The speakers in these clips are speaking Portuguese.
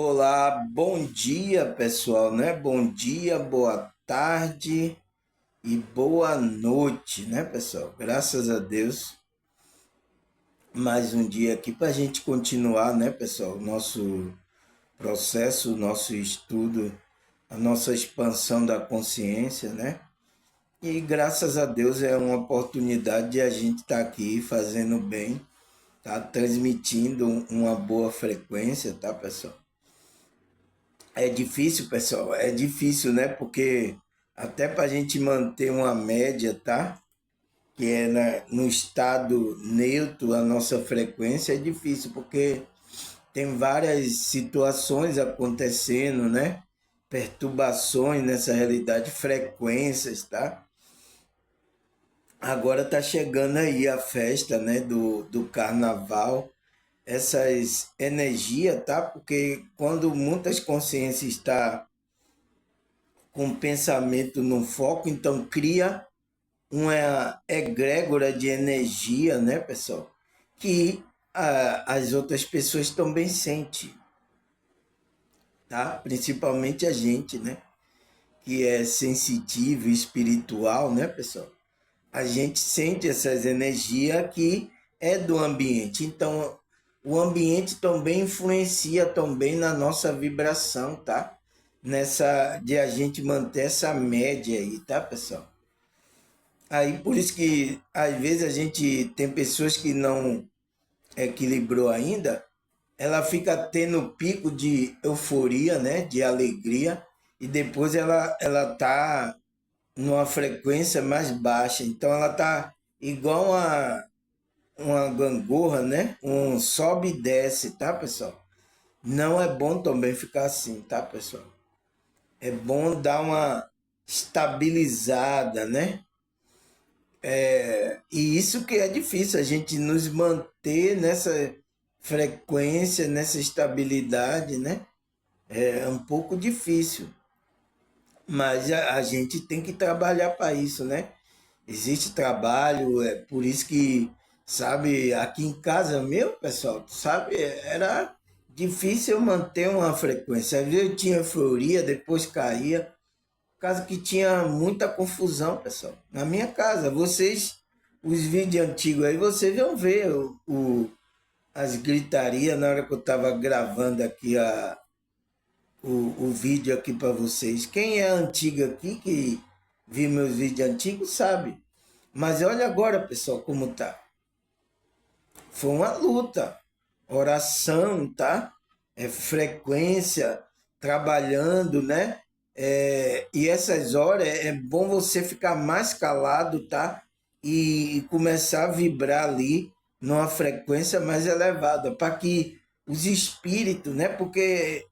Olá, bom dia pessoal, né? Bom dia, boa tarde e boa noite, né pessoal? Graças a Deus, mais um dia aqui para a gente continuar, né pessoal? O nosso processo, o nosso estudo, a nossa expansão da consciência, né? E graças a Deus é uma oportunidade de a gente estar aqui fazendo bem, tá? Transmitindo uma boa frequência, tá pessoal? É difícil, pessoal, é difícil, né? Porque até para a gente manter uma média, tá? Que é no estado neutro a nossa frequência, é difícil, porque tem várias situações acontecendo, né? Perturbações nessa realidade, frequências, tá? Agora tá chegando aí a festa, né? Do carnaval, essas energias, tá? Porque quando muitas consciências estão com pensamento no foco, então cria uma egrégora de energia, né, pessoal? Que as outras pessoas também sentem, tá? Principalmente a gente, né? Que é sensitivo e espiritual, né, pessoal? A gente sente essas energias que é do ambiente. Então, o ambiente também influencia também na nossa vibração, tá? Nessa de a gente manter essa média aí, tá, pessoal? Aí por isso que às vezes a gente tem pessoas que não equilibrou ainda, ela fica tendo pico de euforia, né, de alegria, e depois ela tá numa frequência mais baixa. Então ela tá igual uma gangorra, né? Um sobe e desce, tá, pessoal? Não é bom também ficar assim, tá, pessoal? É bom dar uma estabilizada, né? E isso que é difícil, a gente nos manter nessa frequência, nessa estabilidade, né? É um pouco difícil, mas a gente tem que trabalhar para isso, né? Existe trabalho, é por isso que, sabe, aqui em casa meu, pessoal, sabe, era difícil eu manter uma frequência. Às vezes eu tinha euforia, depois caía, por causa que tinha muita confusão, pessoal. Na minha casa, vocês, os vídeos antigos aí, vocês vão ver as gritarias na hora que eu estava gravando aqui o vídeo aqui para vocês. Quem é antigo aqui, que viu meus vídeos antigos, sabe. Mas olha agora, pessoal, como tá. Foi uma luta. Oração, tá? É frequência, trabalhando, né? E essas horas é bom você ficar mais calado, tá? E começar a vibrar ali numa frequência mais elevada, para que os espíritos, né? Porque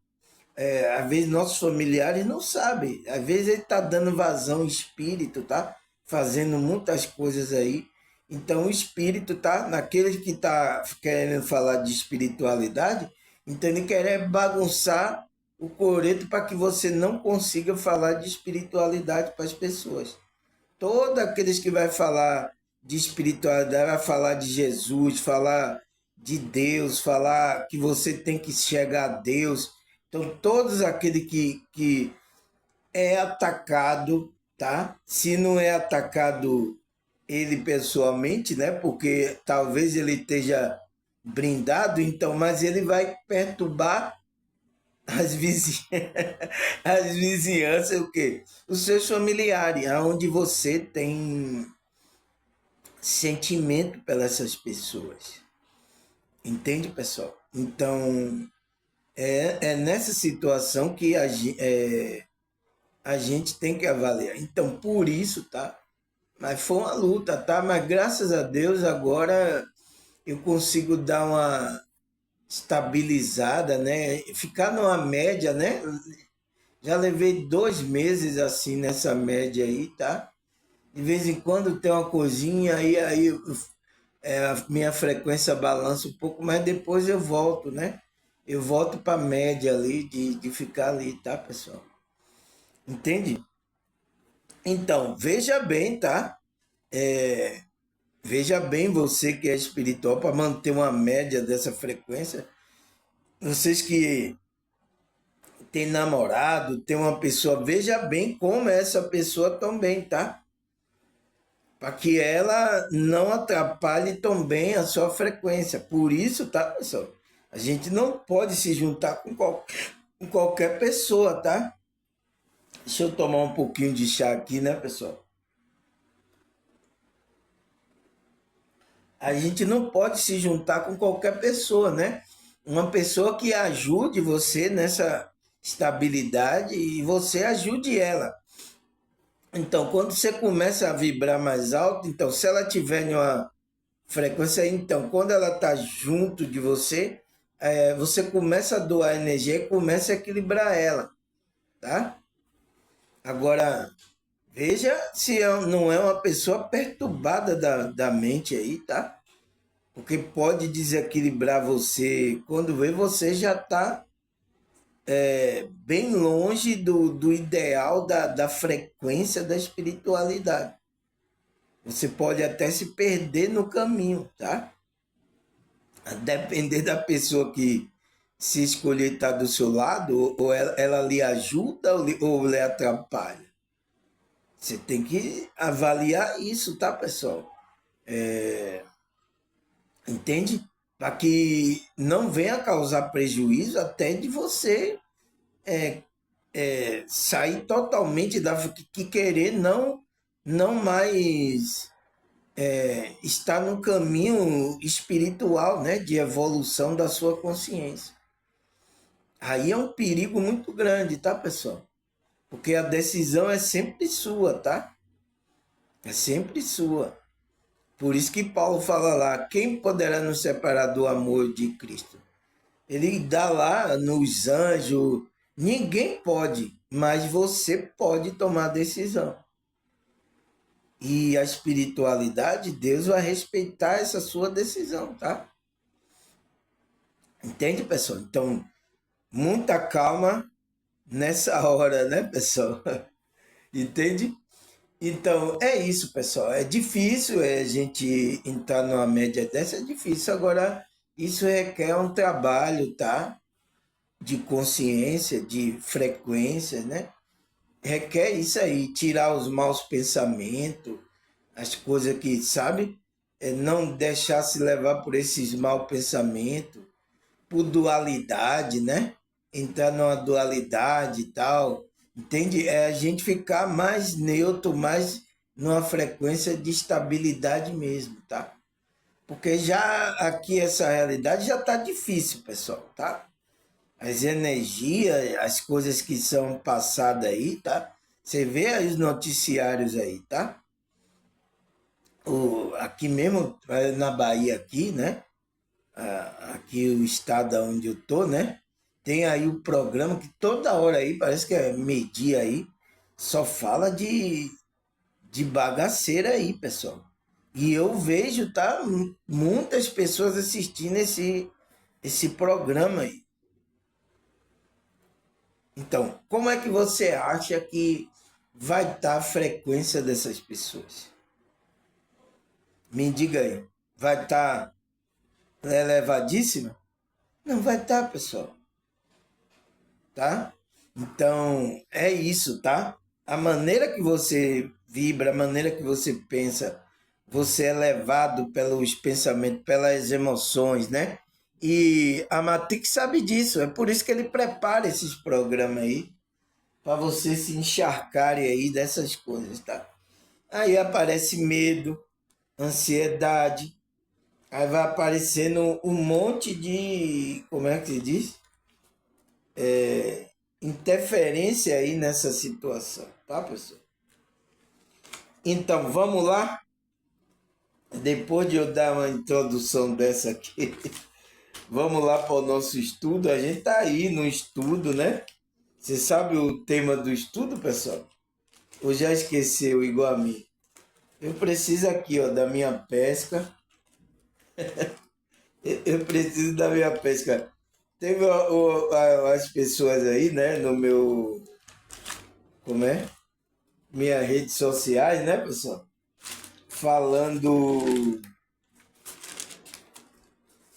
às vezes nossos familiares não sabem, às vezes ele está dando vazão ao espírito, tá? Fazendo muitas coisas aí. Então o espírito tá naquele que tá querendo falar de espiritualidade, então ele quer bagunçar o coreto para que você não consiga falar de espiritualidade para as pessoas. Todos aqueles que vai falar de espiritualidade, vai falar de Jesus, falar de Deus, falar que você tem que chegar a Deus. Então, todos aqueles que é atacado, tá? Se não é atacado ele pessoalmente, né? Porque talvez ele esteja brindado, então, mas ele vai perturbar as vizinhanças, as vizinhanças, o quê? Os seus familiares, aonde você tem sentimento pelas essas pessoas. Entende, pessoal? Então, é nessa situação que a gente tem que avaliar. Então, por isso, tá? Mas foi uma luta, tá? Mas graças a Deus agora eu consigo dar uma estabilizada, né? Ficar numa média, né? Já levei 2 meses assim nessa média aí, tá? De vez em quando tem uma coisinha, aí a minha frequência balança um pouco, mas depois eu volto, né? Eu volto para a média ali, de ficar ali, tá, pessoal? Entende? Então, veja bem, tá? Veja bem você que é espiritual para manter uma média dessa frequência. Vocês que tem namorado, tem uma pessoa, veja bem como essa pessoa também, tá? Para que ela não atrapalhe também a sua frequência. Por isso, tá, pessoal? A gente não pode se juntar com qualquer pessoa, tá? Deixa eu tomar um pouquinho de chá aqui, né, pessoal? A gente não pode se juntar com qualquer pessoa, né? Uma pessoa que ajude você nessa estabilidade e você ajude ela. Então, quando você começa a vibrar mais alto, então, se ela tiver em uma frequência, então, quando ela está junto de você, você começa a doar energia e começa a equilibrar ela, tá? Agora, veja se não é uma pessoa perturbada da mente aí, tá? Porque pode desequilibrar você. Quando vê, você já está bem longe do ideal da frequência da espiritualidade. Você pode até se perder no caminho, tá? A depender da pessoa que se escolher estar do seu lado, ou ela lhe ajuda ou lhe atrapalha. Você tem que avaliar isso, tá, pessoal? Entende? Para que não venha causar prejuízo até de você sair totalmente da que querer não mais estar no caminho espiritual, né, de evolução da sua consciência. Aí é um perigo muito grande, tá, pessoal? Porque a decisão é sempre sua, tá? É sempre sua. Por isso que Paulo fala lá, quem poderá nos separar do amor de Cristo? Ele dá lá nos anjos, ninguém pode, mas você pode tomar a decisão. E a espiritualidade, Deus vai respeitar essa sua decisão, tá? Entende, pessoal? Então, muita calma nessa hora, né, pessoal? Entende? Então, é isso, pessoal. É difícil a gente entrar numa média dessa, é difícil. Agora, isso requer um trabalho, tá? De consciência, de frequência, né? Requer isso aí, tirar os maus pensamentos, as coisas que, sabe? Não deixar se levar por esses maus pensamentos, por dualidade, né? Entrar numa dualidade e tal, entende? É a gente ficar mais neutro, mais numa frequência de estabilidade mesmo, tá? Porque já aqui essa realidade já tá difícil, pessoal, tá? As energias, as coisas que são passadas aí, tá? Você vê aí os noticiários aí, tá? Aqui mesmo, na Bahia aqui, né? Aqui o estado onde eu tô, né? Tem aí o programa que toda hora aí, parece que é meio-dia aí, só fala de bagaceira aí, pessoal. E eu vejo, tá? Muitas pessoas assistindo esse programa aí. Então, como é que você acha que vai estar a frequência dessas pessoas? Me diga aí. Vai estar elevadíssima? Não vai estar, pessoal. Tá? Então, é isso, tá? A maneira que você vibra, a maneira que você pensa, você é levado pelos pensamentos, pelas emoções, né? E a Matrix sabe disso, é por isso que ele prepara esses programas aí, para você se encharcar aí dessas coisas, tá? Aí aparece medo, ansiedade, aí vai aparecendo um monte de, como é que se diz? Interferência aí nessa situação, tá, pessoal? Então, vamos lá? Depois de eu dar uma introdução dessa aqui, vamos lá para o nosso estudo. A gente tá aí no estudo, né? Você sabe o tema do estudo, pessoal? Ou já esqueceu igual a mim? Eu preciso aqui, ó, da minha pesca. Eu preciso da minha pesca. Teve as pessoas aí, né, no meu, como é? Minhas redes sociais, né, pessoal? Falando,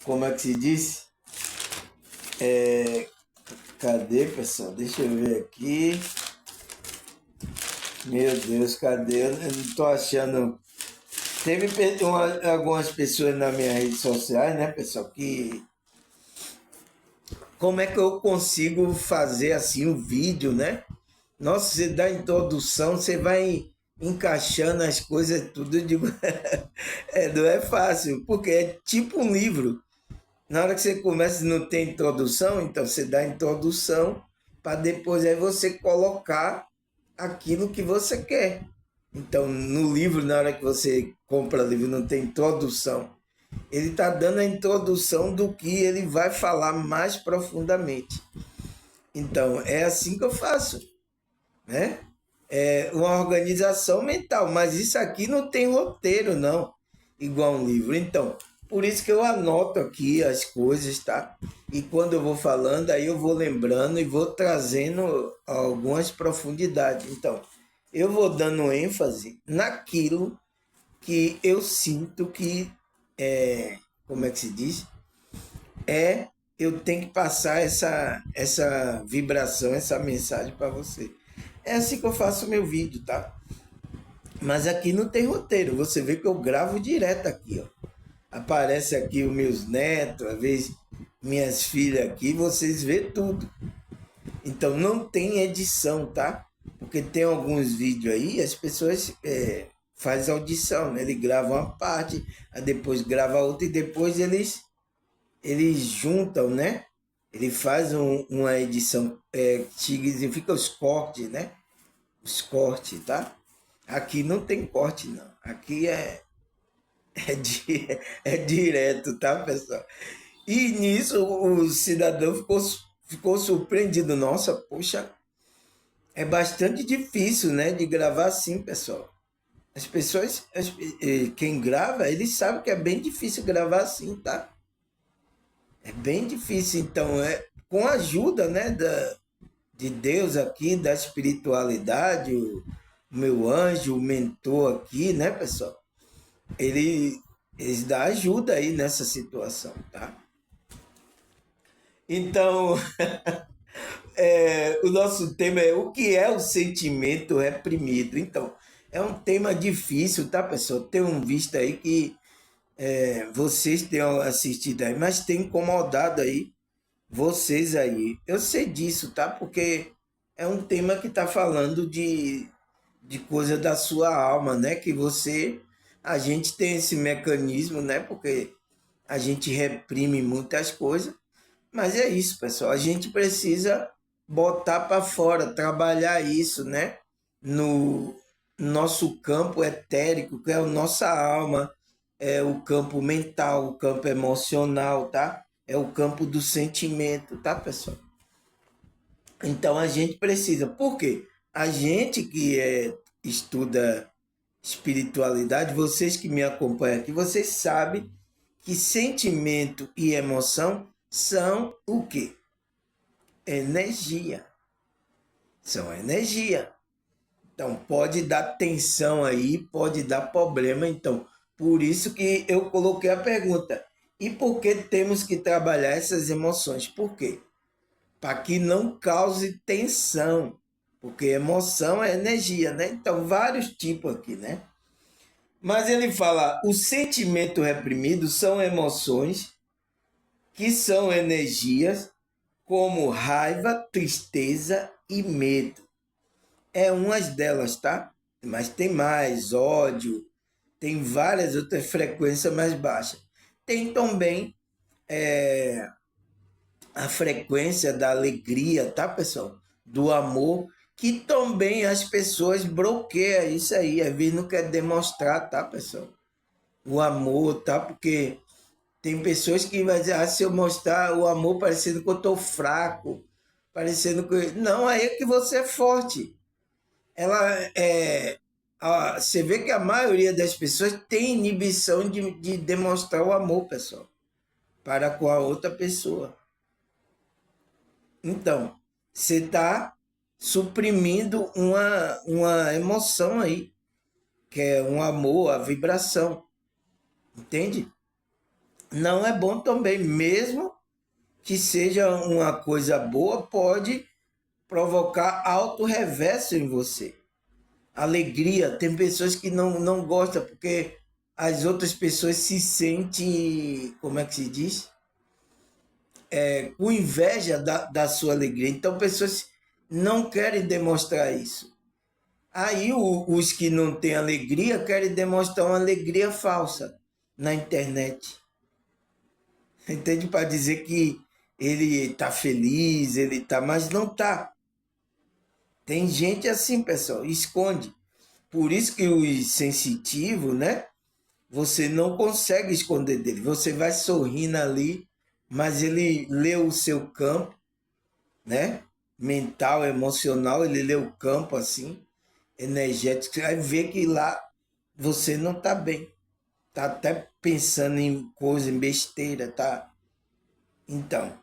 como é que se diz? Cadê, pessoal? Deixa eu ver aqui. Meu Deus, cadê? Eu não tô achando. Teve algumas pessoas nas minhas redes sociais, né, pessoal, que como é que eu consigo fazer assim o vídeo, né? Nossa, você dá a introdução, você vai encaixando as coisas tudo, eu digo, não é fácil, porque é tipo um livro. Na hora que você começa e não tem introdução, então você dá a introdução para depois aí você colocar aquilo que você quer. Então, no livro, na hora que você compra livro, não tem introdução. Ele está dando a introdução do que ele vai falar mais profundamente. Então, é assim que eu faço, né? É uma organização mental, mas isso aqui não tem roteiro, não, igual um livro. Então, por isso que eu anoto aqui as coisas, tá? E quando eu vou falando, aí eu vou lembrando e vou trazendo algumas profundidades. Então, eu vou dando ênfase naquilo que eu sinto que como é que se diz? Eu tenho que passar essa vibração, essa mensagem para você. É assim que eu faço o meu vídeo, tá? Mas aqui não tem roteiro. Você vê que eu gravo direto aqui, ó. Aparece aqui os meus netos, às vezes minhas filhas aqui, vocês vê tudo. Então não tem edição, tá? Porque tem alguns vídeos aí, as pessoas fazem audição, né? Eles gravam uma parte, aí depois grava outra e depois eles juntam, né? Ele faz uma edição que significa os cortes, né? Os cortes, tá? Aqui não tem corte, não. Aqui é direto, tá, pessoal? E nisso o cidadão ficou surpreendido. Nossa, poxa, é bastante difícil, né, de gravar assim, pessoal. As pessoas, quem grava, eles sabem que é bem difícil gravar assim, tá? É bem difícil. Então, com a ajuda, né, de Deus aqui, da espiritualidade, o meu anjo, o mentor aqui, né, pessoal? Ele, eles dão ajuda aí nessa situação, tá? Então, o nosso tema é o que é o sentimento reprimido. Então, é um tema difícil, tá, pessoal? Tem um visto aí que vocês tenham assistido aí, mas tem incomodado aí vocês aí. Eu sei disso, tá? Porque é um tema que está falando de coisa da sua alma, né? Que a gente tem esse mecanismo, né? Porque a gente reprime muitas coisas, mas é isso, pessoal. A gente precisa botar para fora, trabalhar isso, né? No nosso campo etérico, que é a nossa alma, é o campo mental, o campo emocional, tá? É o campo do sentimento, tá, pessoal? Então a gente precisa. Por quê? A gente que estuda espiritualidade, vocês que me acompanham aqui, vocês sabem que sentimento e emoção são o quê? Energia. São energia. Então pode dar tensão aí, pode dar problema. Então, por isso que eu coloquei a pergunta. E por que temos que trabalhar essas emoções? Por quê? Para que não cause tensão. Porque emoção é energia, né? Então, vários tipos aqui, né? Mas ele fala, o sentimento reprimido são emoções que são energias como raiva, tristeza e medo. É umas delas, tá? Mas tem mais, ódio, tem várias outras frequências mais baixas. Tem também a frequência da alegria, tá, pessoal? Do amor, que também as pessoas bloqueiam isso aí, às vezes não quer demonstrar, tá, pessoal? O amor, tá? Porque tem pessoas que vai dizer, se eu mostrar o amor parecendo que eu tô fraco, parecendo que... Não, aí é que você é forte. Ela você vê que a maioria das pessoas tem inibição de demonstrar o amor, pessoal, para com a outra pessoa. Então, você está suprimindo uma emoção aí, que é um amor, a vibração, entende? Não é bom também, mesmo que seja uma coisa boa, pode provocar auto-reverso em você. Alegria, tem pessoas que não gostam porque as outras pessoas se sentem, como é que se diz? Com inveja da sua alegria. Então, pessoas não querem demonstrar isso. Aí, os que não têm alegria querem demonstrar uma alegria falsa na internet. Entende? Para dizer que ele está feliz, ele está, mas não está. Tem gente assim, pessoal, esconde. Por isso que os sensitivos, né? Você não consegue esconder dele. Você vai sorrindo ali, mas ele lê o seu campo, né? Mental, emocional, ele lê o campo assim, energético. Você vai ver que lá você não está bem. Tá até pensando em coisa, em besteira, tá? Então,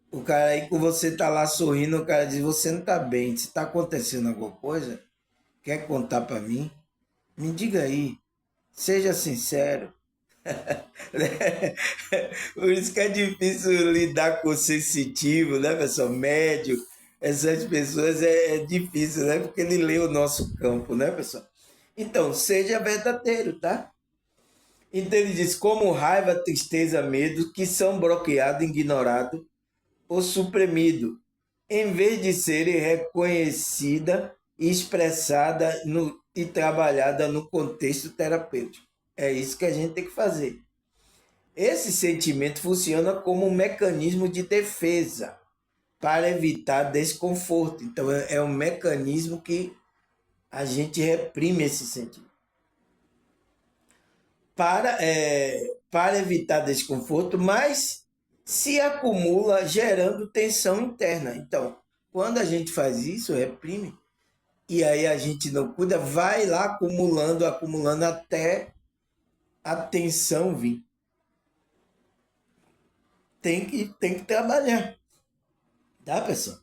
o cara aí que você tá lá sorrindo, o cara diz, você não tá bem, se tá acontecendo alguma coisa, quer contar para mim? Me diga aí, seja sincero. Por isso que é difícil lidar com o sensitivo, né, pessoal? Médio, essas pessoas é difícil, né? Porque ele lê o nosso campo, né, pessoal? Então, seja verdadeiro, tá? Então ele diz, como raiva, tristeza, medo, que são bloqueados, ignorados ou suprimidos, em vez de serem reconhecida e expressada e trabalhada no contexto terapêutico. É isso que a gente tem que fazer. Esse sentimento funciona como um mecanismo de defesa para evitar desconforto. Então é um mecanismo que a gente reprime esse sentimento. Para evitar desconforto, mas se acumula gerando tensão interna. Então, quando a gente faz isso, reprime, e aí a gente não cuida, vai lá acumulando, acumulando a tensão vir. Tem que trabalhar, tá, pessoal?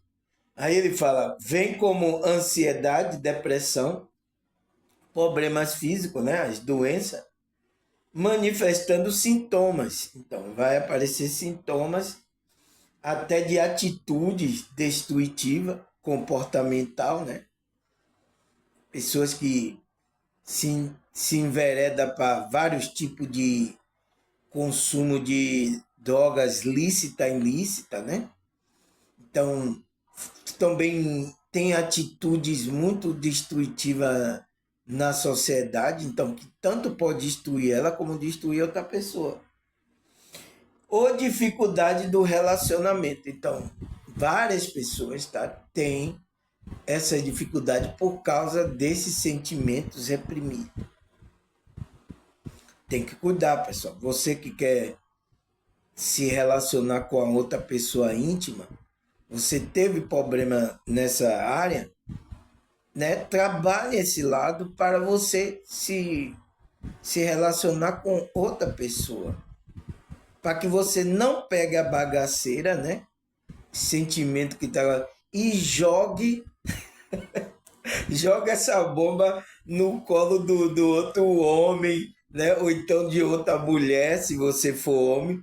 Aí ele fala, vem como ansiedade, depressão, problemas físicos, né, as doenças, manifestando sintomas. Então, vai aparecer sintomas até de atitudes destrutivas, comportamental, né? Pessoas que se enveredam para vários tipos de consumo de drogas lícita e ilícita, né? Então, também tem atitudes muito destrutivas na sociedade, então que tanto pode destruir ela como destruir outra pessoa. Ou dificuldade do relacionamento. Então, várias pessoas, tá, têm essa dificuldade por causa desses sentimentos reprimidos. Tem que cuidar, pessoal. Você que quer se relacionar com a outra pessoa íntima, você teve problema nessa área, né? Trabalhe esse lado para você se relacionar com outra pessoa. Para que você não pegue a bagaceira, né? Sentimento que tá e joga essa bomba no colo do outro homem, né? Ou então de outra mulher, se você for homem.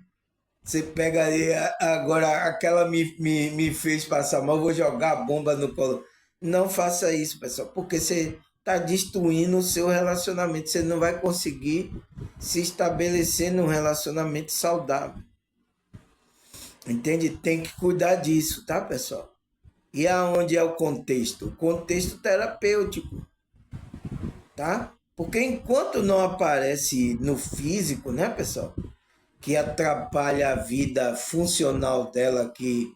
Você pega aí, agora aquela me fez passar mal, vou jogar a bomba no colo. Não faça isso, pessoal, porque você está destruindo o seu relacionamento. Você não vai conseguir se estabelecer num relacionamento saudável. Entende? Tem que cuidar disso, tá, pessoal? E aonde é o contexto? O contexto terapêutico, tá? Porque enquanto não aparece no físico, né, pessoal? Que atrapalha a vida funcional dela aqui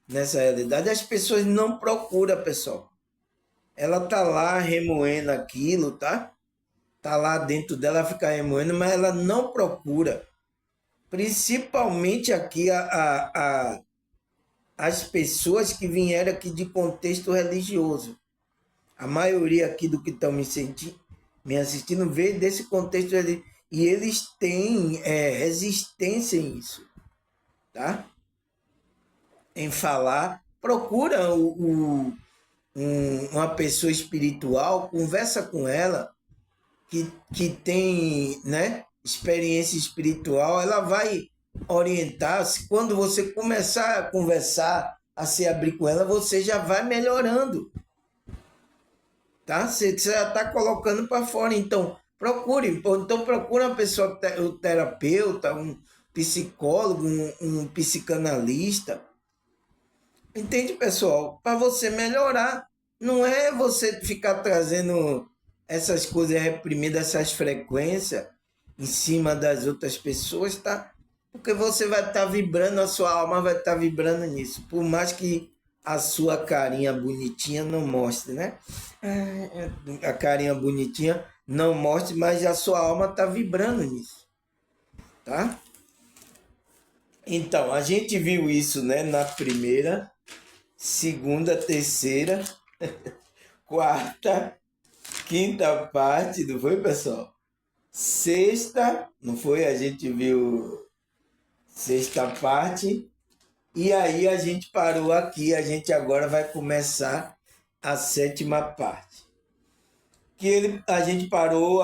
nessa realidade, as pessoas não procuram, pessoal. Ela tá lá remoendo aquilo, tá? Tá lá dentro dela, fica remoendo, mas ela não procura. Principalmente aqui as pessoas que vieram aqui de contexto religioso. A maioria aqui do que estão me assistindo veio desse contexto religioso. E eles têm resistência em isso, tá? Em falar, procura uma pessoa espiritual, conversa com ela, que tem, né, experiência espiritual, ela vai orientar, quando você começar a conversar, a se abrir com ela, você já vai melhorando, tá? Você já está colocando para fora. Então, procure uma pessoa, um terapeuta, um psicólogo, um psicanalista. Entende, pessoal? Para você melhorar. Não é você ficar trazendo essas coisas reprimidas, essas frequências em cima das outras pessoas, tá? Porque você vai estar vibrando, a sua alma vai estar vibrando nisso. Por mais que a sua carinha bonitinha não mostre, né? A carinha bonitinha não mostre, mas a sua alma está vibrando nisso, tá? Então, a gente viu isso, né, na primeira, segunda, terceira, quarta, quinta parte, não foi, pessoal? Sexta, não foi? A gente viu sexta parte. E aí a gente parou aqui, a gente agora vai começar a sétima parte. A gente parou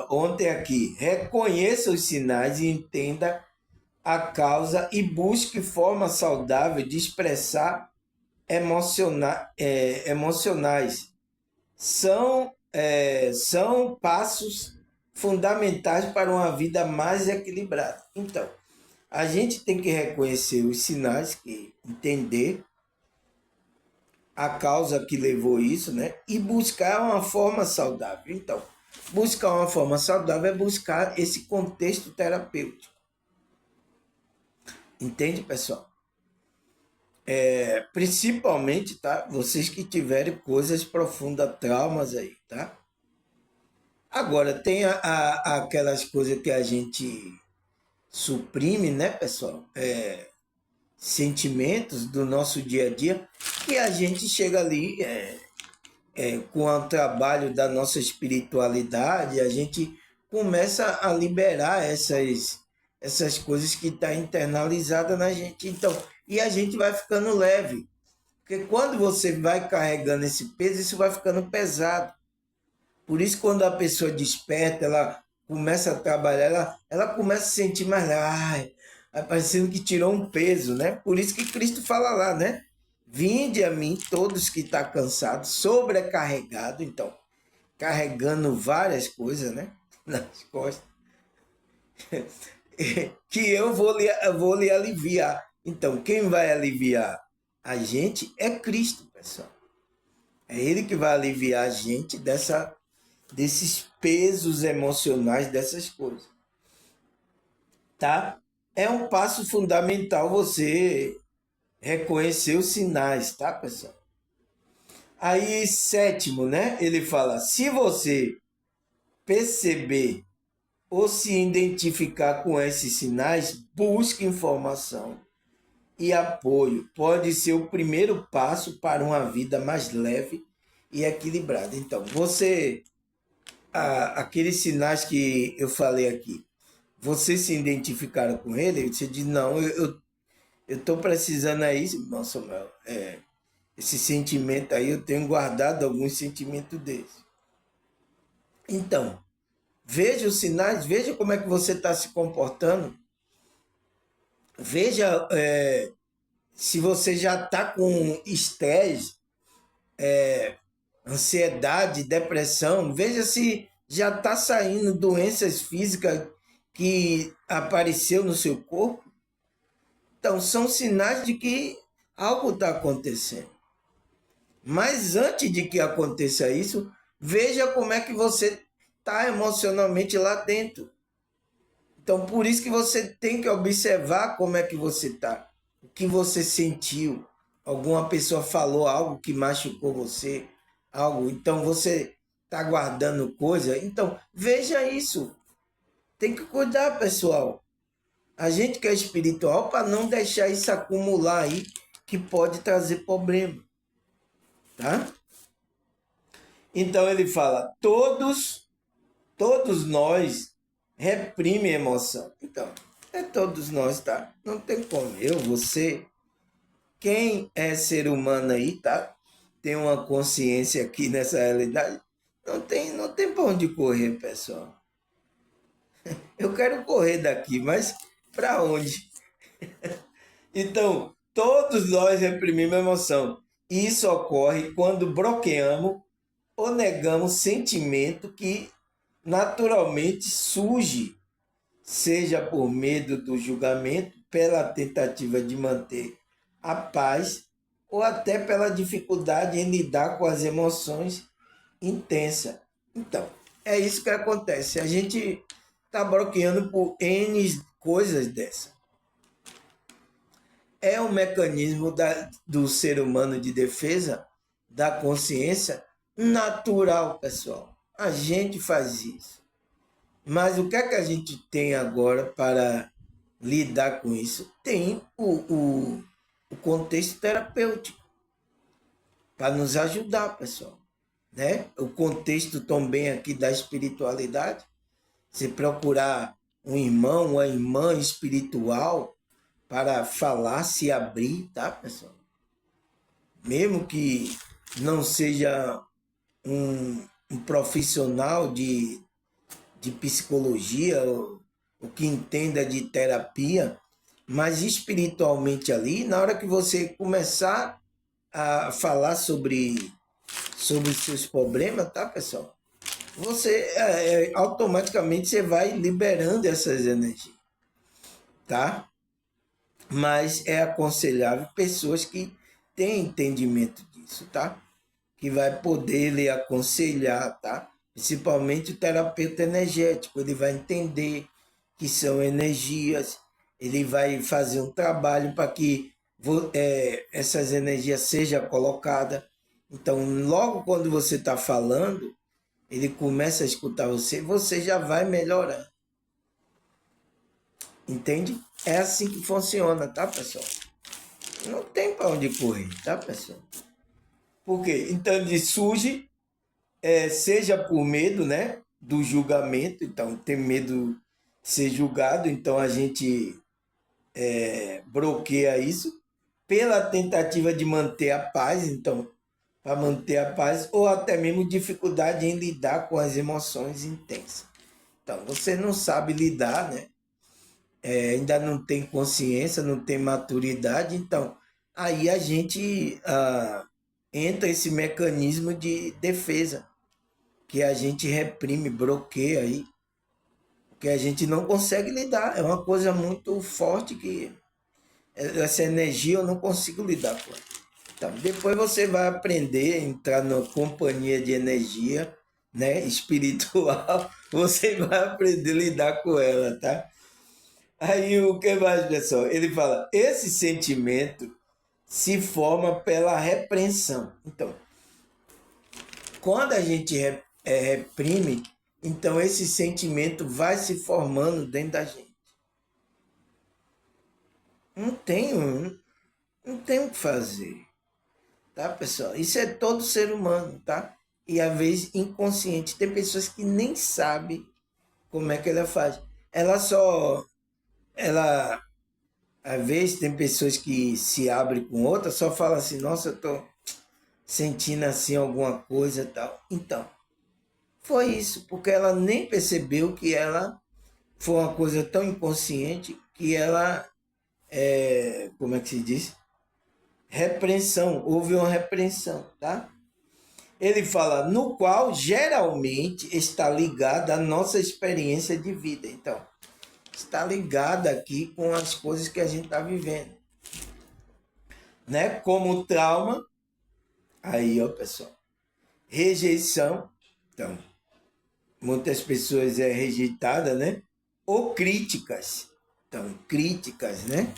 ontem aqui. Reconheça os sinais e entenda a causa e busque forma saudável de expressar emocionais. São passos fundamentais para uma vida mais equilibrada. Então, a gente tem que reconhecer os sinais, entender a causa que levou isso, né? E buscar uma forma saudável. Então, buscar uma forma saudável é buscar esse contexto terapêutico. Entende, pessoal? Principalmente, tá? Vocês que tiverem coisas profundas, traumas aí, tá? Agora, tem aquelas coisas que a gente suprime, né, pessoal? Sentimentos do nosso dia a dia, que a gente chega ali com o trabalho da nossa espiritualidade, a gente começa a liberar essas coisas que estão internalizadas na gente. Então, e a gente vai ficando leve. Porque quando você vai carregando esse peso, isso vai ficando pesado. Por isso, quando a pessoa desperta, ela começa a trabalhar, ela começa a se sentir mais leve, parecendo que tirou um peso, né? Por isso que Cristo fala lá, né? Vinde a mim todos que estão cansados, sobrecarregados, então, carregando várias coisas, né? Nas costas, que vou lhe aliviar. Então, quem vai aliviar a gente é Cristo, pessoal. É Ele que vai aliviar a gente desses pesos emocionais, dessas coisas, tá? É um passo fundamental você reconhecer os sinais, tá, pessoal? Aí, sétimo, né? Ele fala: se você perceber ou se identificar com esses sinais, busque informação e apoio. Pode ser o primeiro passo para uma vida mais leve e equilibrada. Então, aqueles sinais que eu falei aqui, você se identificaram com ele? Você diz, não, eu estou precisando aí, nossa, Samuel, esse sentimento aí, eu tenho guardado alguns sentimentos desses. Então, veja os sinais, veja como é que você está se comportando, veja se você já está com estresse, ansiedade, depressão, veja se já está saindo doenças físicas que apareceu no seu corpo. Então, são sinais de que algo está acontecendo. Mas antes de que aconteça isso, veja como é que você está emocionalmente lá dentro. Então, por isso que você tem que observar como é que você está, o que você sentiu. Alguma pessoa falou algo que machucou você, algo. Então, você está guardando coisa. Então, veja isso. Tem que cuidar, pessoal. A gente que é espiritual, para não deixar isso acumular aí, que pode trazer problema, tá? Então ele fala, todos nós reprimem emoção. Então, é todos nós, tá? Não tem como. Eu, você, quem é ser humano aí, tá? Tem uma consciência aqui nessa realidade. Não tem pra onde correr, pessoal. Eu quero correr daqui, mas para onde? Então, todos nós reprimimos a emoção. Isso ocorre quando bloqueamos ou negamos sentimento que naturalmente surge, seja por medo do julgamento, pela tentativa de manter a paz ou até pela dificuldade em lidar com as emoções intensas. Então, é isso que acontece. A gente está bloqueando por N coisas dessa. É um mecanismo do ser humano de defesa da consciência natural, pessoal. A gente faz isso. Mas o que é que a gente tem agora para lidar com isso? Tem o contexto terapêutico para nos ajudar, pessoal. Né? O contexto também aqui da espiritualidade. Você procurar um irmão, uma irmã espiritual para falar, se abrir, tá, pessoal? Mesmo que não seja um profissional de psicologia, o que entenda de terapia, mas espiritualmente ali, na hora que você começar a falar sobre seus problemas, tá, pessoal? Você automaticamente você vai liberando essas energias, tá? Mas é aconselhável pessoas que têm entendimento disso, tá? Que vai poder lhe aconselhar, tá? Principalmente o terapeuta energético, ele vai entender que são energias, ele vai fazer um trabalho para que essas energias sejam colocadas. Então, logo quando você está falando, ele começa a escutar você, você já vai melhorando. Entende? É assim que funciona, tá, pessoal? Não tem para onde correr, tá, pessoal? Por quê? Então ele surge, seja por medo, né, do julgamento, então tem medo de ser julgado, então a gente bloqueia isso, pela tentativa de manter a paz, então, para manter a paz, ou até mesmo dificuldade em lidar com as emoções intensas. Então, você não sabe lidar, né? Ainda não tem consciência, não tem maturidade, então aí a gente entra esse mecanismo de defesa, que a gente reprime, bloqueia aí, que a gente não consegue lidar. É uma coisa muito forte que essa energia eu não consigo lidar com ela. Então, depois você vai aprender a entrar na companhia de energia, né, espiritual, você vai aprender a lidar com ela, tá? Aí o que mais, pessoal? Ele fala, esse sentimento se forma pela repreensão. Então, quando a gente reprime, então esse sentimento vai se formando dentro da gente. Não tem, não tem o que fazer, tá, pessoal? Isso é todo ser humano, tá? E às vezes inconsciente. Tem pessoas que nem sabem como é que ela faz. Ela às vezes tem pessoas que se abrem com outras, só fala assim, nossa, eu tô sentindo assim alguma coisa e tal. Então, foi isso, porque ela nem percebeu que ela foi uma coisa tão inconsciente que ela, como é que se diz? Repreensão, houve uma repreensão, tá? Ele fala, no qual geralmente está ligada a nossa experiência de vida. Então, está ligada aqui com as coisas que a gente está vivendo. Né? Como trauma, aí, ó, pessoal, rejeição, então, muitas pessoas rejeitada, né? Ou críticas, então, críticas, né?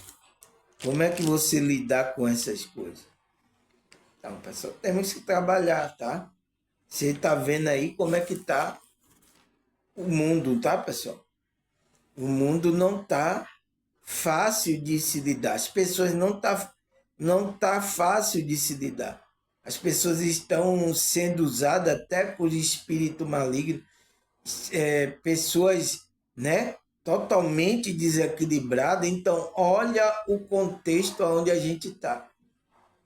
Como é que você lidar com essas coisas? Então, pessoal, temos que trabalhar, tá? Você tá vendo aí como é que tá o mundo, tá, pessoal? O mundo não tá fácil de se lidar. As pessoas não tá fácil de se lidar. As pessoas estão sendo usadas até por espírito maligno, pessoas, né, totalmente desequilibradas. Então, olha o contexto onde a gente está.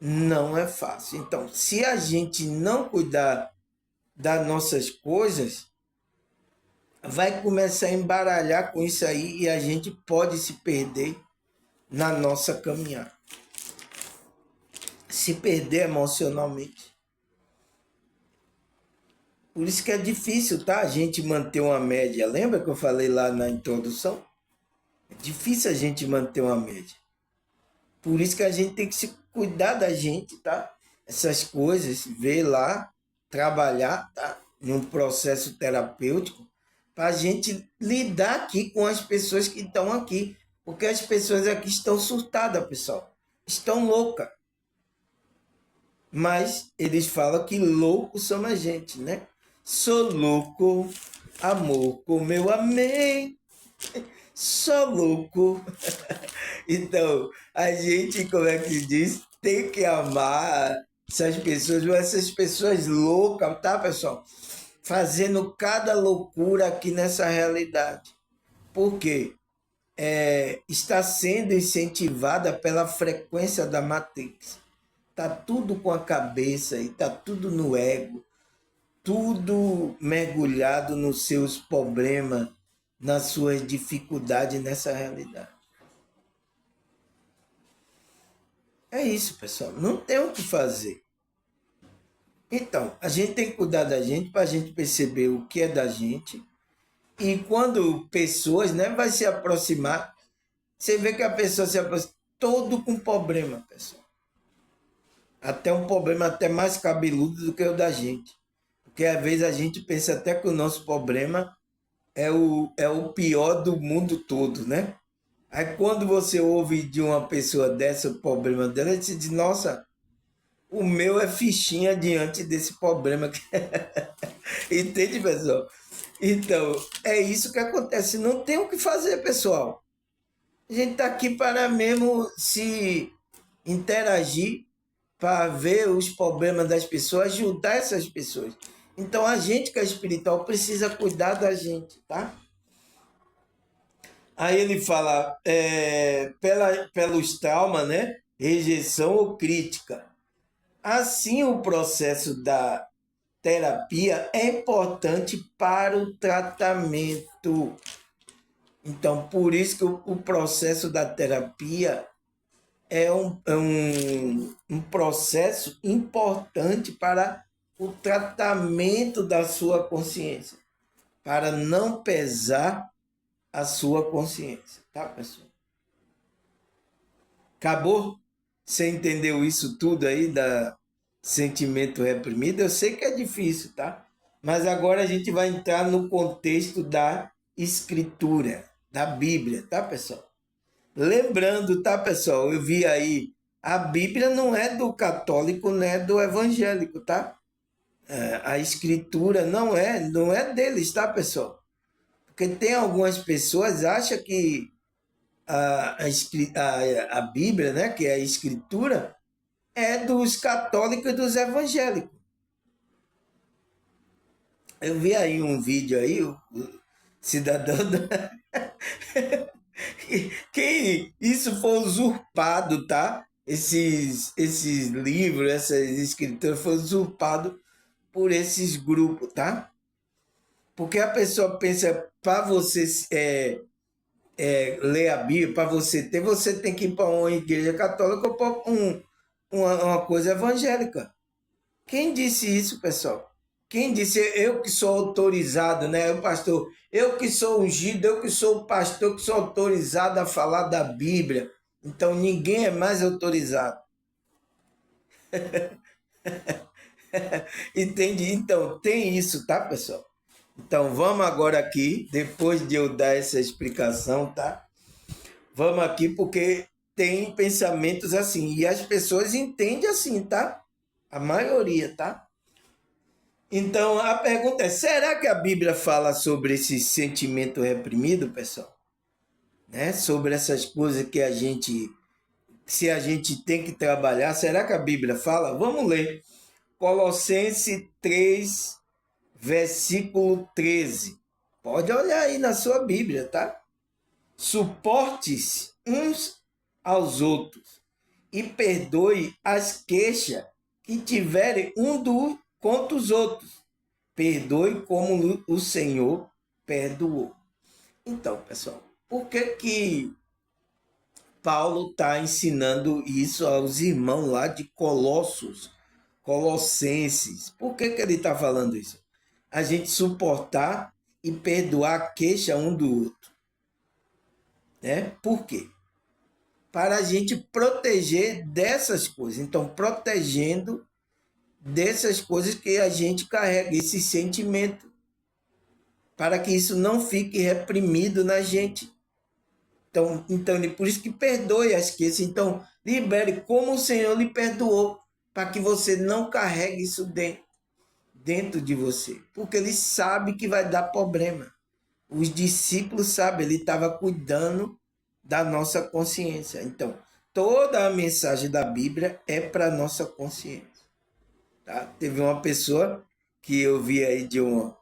Não é fácil. Então, se a gente não cuidar das nossas coisas, vai começar a embaralhar com isso aí e a gente pode se perder na nossa caminhada. Se perder emocionalmente. Por isso que é difícil, tá? A gente manter uma média. Lembra que eu falei lá na introdução? É difícil a gente manter uma média. Por isso que a gente tem que se cuidar da gente, tá? Essas coisas, ver lá, trabalhar, tá? Num processo terapêutico, para a gente lidar aqui com as pessoas que estão aqui. Porque as pessoas aqui estão surtadas, pessoal. Estão loucas. Mas eles falam que louco somos a gente, né? Sou louco, amor como eu amei. Sou louco. Então, a gente, como é que diz, tem que amar essas pessoas loucas, tá, pessoal? Fazendo cada loucura aqui nessa realidade. Por quê? Está sendo incentivada pela frequência da Matrix. Tá tudo com a cabeça e tá tudo no ego, tudo mergulhado nos seus problemas, nas suas dificuldades nessa realidade. É isso, pessoal. Não tem o que fazer. Então, a gente tem que cuidar da gente para a gente perceber o que é da gente. E quando pessoas, né, vai se aproximar, você vê que a pessoa se aproxima todo com problema, pessoal. Até um problema até mais cabeludo do que o da gente. Porque às vezes a gente pensa até que o nosso problema é o pior do mundo todo, né? Aí quando você ouve de uma pessoa dessa o problema dela, você diz, nossa, o meu é fichinha diante desse problema. Entende, pessoal? Então, é isso que acontece. Não tem o que fazer, pessoal. A gente está aqui para mesmo se interagir, para ver os problemas das pessoas, ajudar essas pessoas. Então, a gente que é espiritual precisa cuidar da gente, tá? Aí ele fala, pelos traumas, né? Rejeição ou crítica. Assim, o processo da terapia é importante para o tratamento. Então, por isso que o processo da terapia é um processo importante para o tratamento da sua consciência, para não pesar a sua consciência, tá, pessoal? Acabou? Você entendeu isso tudo aí da sentimento reprimido? Eu sei que é difícil, tá? Mas agora a gente vai entrar no contexto da escritura, da Bíblia, tá, pessoal? Lembrando, tá, pessoal? Eu vi aí, a Bíblia não é do católico, não é do evangélico, tá? A escritura não é deles, tá, pessoal? Porque tem algumas pessoas que acham que a Bíblia, né, que é a escritura, é dos católicos e dos evangélicos. Eu vi aí um vídeo aí, o cidadão quem isso foi usurpado, tá? Esses livros, essas escrituras foram usurpados por esses grupos, tá? Porque a pessoa pensa, para você ler a Bíblia, para você tem que ir para uma igreja católica ou para uma coisa evangélica. Quem disse isso, pessoal? Quem disse eu que sou autorizado, né? O pastor, eu que sou ungido, eu que sou o pastor que sou autorizado a falar da Bíblia. Então ninguém é mais autorizado. Entende? Então tem isso, tá, pessoal? Então vamos agora aqui, depois de eu dar essa explicação, tá? Vamos aqui porque tem pensamentos assim e as pessoas entendem assim, tá? A maioria, tá? Então a pergunta é: será que a Bíblia fala sobre esse sentimento reprimido, pessoal? Né? Sobre essas coisas que se a gente tem que trabalhar, será que a Bíblia fala? Vamos ler. Colossenses 3, versículo 13. Pode olhar aí na sua Bíblia, tá? Suportes uns aos outros e perdoe as queixas que tiverem contra os outros. Perdoe como o Senhor perdoou. Então, pessoal, por que Paulo está ensinando isso aos irmãos lá de Colossenses? Por que ele está falando isso? A gente suportar e perdoar a queixa um do outro. Né? Por quê? Para a gente proteger dessas coisas. Então, protegendo dessas coisas que a gente carrega, esse sentimento, para que isso não fique reprimido na gente. Então, por isso que perdoe as queixas. Então, libere como o Senhor lhe perdoou, para que você não carregue isso dentro de você. Porque ele sabe que vai dar problema. Os discípulos sabem, ele estava cuidando da nossa consciência. Então, toda a mensagem da Bíblia é para a nossa consciência. Tá? Teve uma pessoa que eu vi aí de uma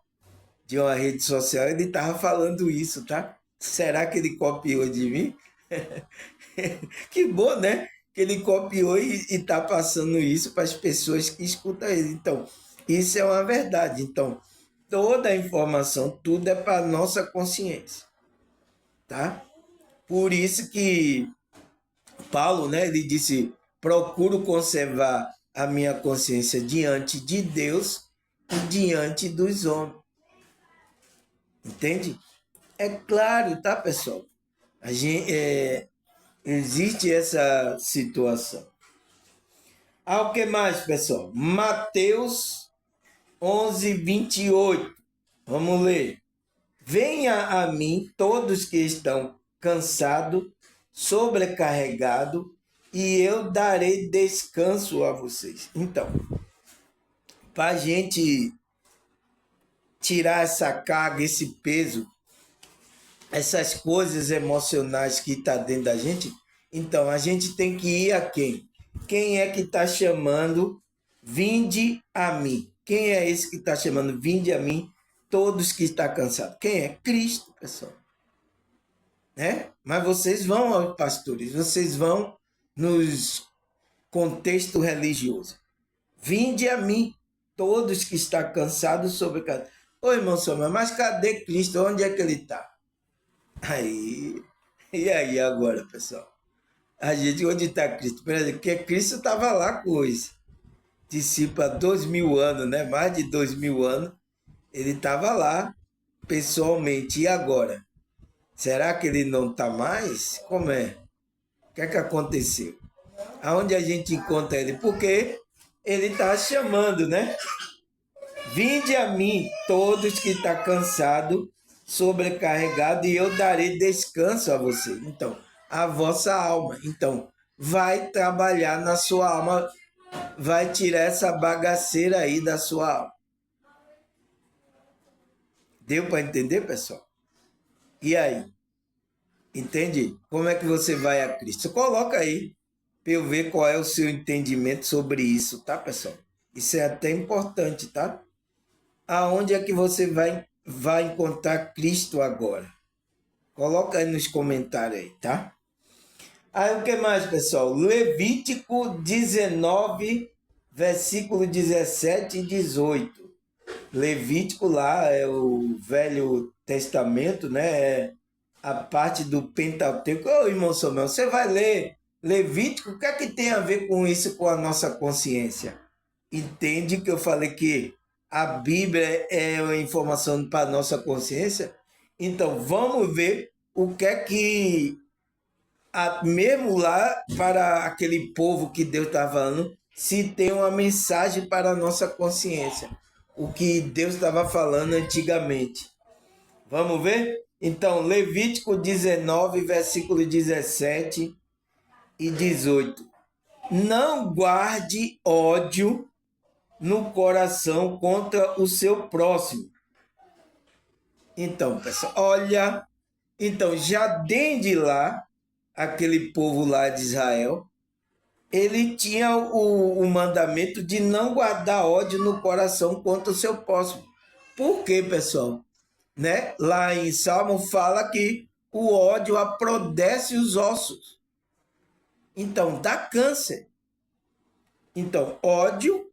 rede social, ele estava falando isso, tá? Será que ele copiou de mim? Que bom, né? Que ele copiou e está passando isso para as pessoas que escutam ele. Então, isso é uma verdade. Então, toda a informação, tudo é para a nossa consciência, tá? Por isso que Paulo, né, ele disse, procuro conservar a minha consciência diante de Deus e diante dos homens. Entende? É claro, tá, pessoal? Existe essa situação. O que mais, pessoal? Mateus 11:28. Vamos ler. Venha a mim todos que estão cansados, sobrecarregados, e eu darei descanso a vocês. Então, para a gente tirar essa carga, esse peso, essas coisas emocionais que está dentro da gente, então a gente tem que ir a quem? Quem é que está chamando? Vinde a mim. Quem é esse que está chamando? Vinde a mim, todos que estão cansados. Quem é? Cristo, pessoal. Né? Mas vocês vão aos pastores, vocês vão nos contextos religiosos. Vinde a mim, todos que estão cansados, sobrecarregados. Ô irmão Samuel, mas cadê Cristo? Onde é que ele está? E aí agora, pessoal? A gente, onde está Cristo? Porque Cristo estava lá com os discípulos há 2000 anos, né? Mais de 2000 anos. Ele estava lá pessoalmente. E agora? Será que ele não está mais? Como é? O que é que aconteceu? Aonde a gente encontra ele? Porque ele está chamando, né? Vinde a mim, todos que estão cansados, sobrecarregados, e eu darei descanso a você. Então, a vossa alma. Então, vai trabalhar na sua alma, vai tirar essa bagaceira aí da sua alma. Deu para entender, pessoal? E aí? Entende? Como é que você vai a Cristo? Coloca aí para eu ver qual é o seu entendimento sobre isso, tá, pessoal? Isso é até importante, tá? Aonde é que você vai encontrar Cristo agora? Coloca aí nos comentários aí, tá? Aí o que mais, pessoal? Levítico 19, versículo 17 e 18. Levítico lá é o Velho Testamento, né? É a parte do Pentateuco. Ô, irmão Samuel, você vai ler Levítico? O que é que tem a ver com isso, com a nossa consciência? Entende que eu falei que a Bíblia é uma informação para a nossa consciência? Então, vamos ver o que é que, mesmo lá, para aquele povo que Deus está falando, se tem uma mensagem para a nossa consciência. O que Deus estava falando antigamente. Vamos ver? Então, Levítico 19, versículo 17 e 18. Não guarde ódio no coração contra o seu próximo. Então, pessoal, olha, então já desde lá, aquele povo lá de Israel, ele tinha o mandamento de não guardar ódio no coração contra o seu próximo. Por quê, pessoal? Né? Lá em Salmo fala que o ódio aprodece os ossos. Então, dá câncer. Então, ódio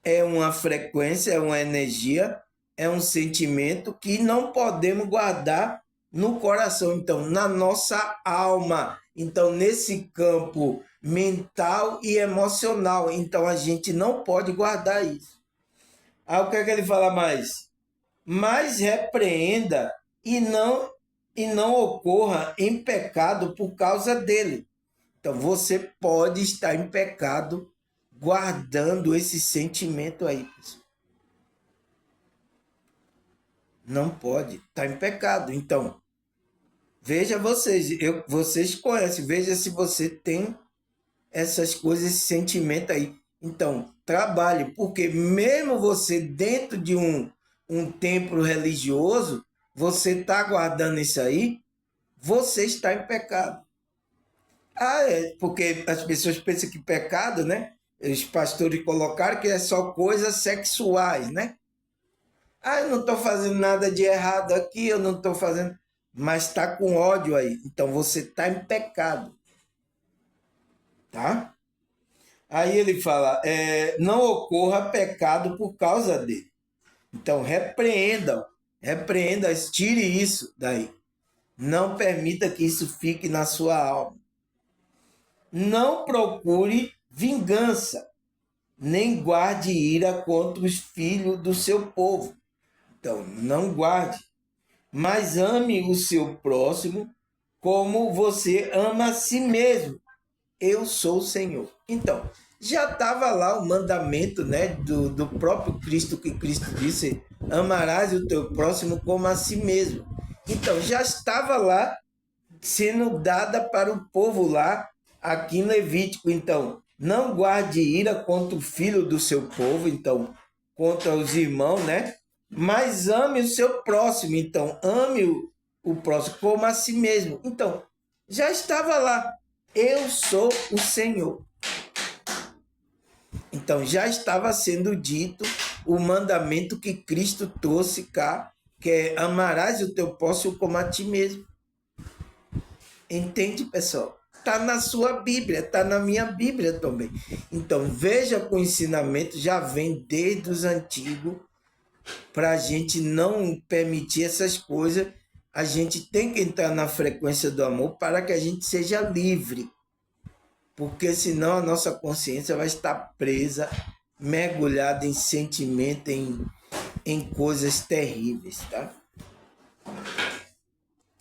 é uma frequência, é uma energia é um sentimento que não podemos guardar no coração, então, na nossa alma. Então, nesse campo mental e emocional. Então, a gente não pode guardar isso. Aí, o que é que ele fala mais? Mas repreenda e não ocorra em pecado por causa dele. Então, você pode estar em pecado guardando esse sentimento aí, pessoal. Não pode, está em pecado. Então, veja vocês, vocês conhecem, veja se você tem essas coisas, esse sentimento aí. Então, trabalhe, porque mesmo você dentro de um templo religioso, você está guardando isso aí, você está em pecado. Ah, é, porque as pessoas pensam que pecado, né? Os pastores colocaram que é só coisas sexuais, né? Ah, eu não estou fazendo nada de errado aqui, eu não estou fazendo. Mas está com ódio aí. Então você está em pecado. Tá? Aí ele fala: não ocorra pecado por causa dele. Então repreenda, repreenda, tire isso daí. Não permita que isso fique na sua alma. Não procure vingança, nem guarde ira contra os filhos do seu povo. Então, não guarde, mas ame o seu próximo como você ama a si mesmo. Eu sou o Senhor. Então, já estava lá o mandamento, né, do próprio Cristo, que Cristo disse: amarás o teu próximo como a si mesmo. Então, já estava lá sendo dada para o povo lá, aqui em Levítico. Então, não guarde ira contra o filho do seu povo, então, contra os irmãos, né? Mas ame o seu próximo, então, ame o próximo como a si mesmo. Então, já estava lá, eu sou o Senhor. Então, já estava sendo dito o mandamento que Cristo trouxe cá, que é amarás o teu próximo como a ti mesmo. Entende, pessoal? Está na sua Bíblia, está na minha Bíblia também. Então, veja que o ensinamento já vem desde os antigos, para a gente não permitir essas coisas. A gente tem que entrar na frequência do amor para que a gente seja livre. Porque senão a nossa consciência vai estar presa, mergulhada em sentimento, em coisas terríveis, tá?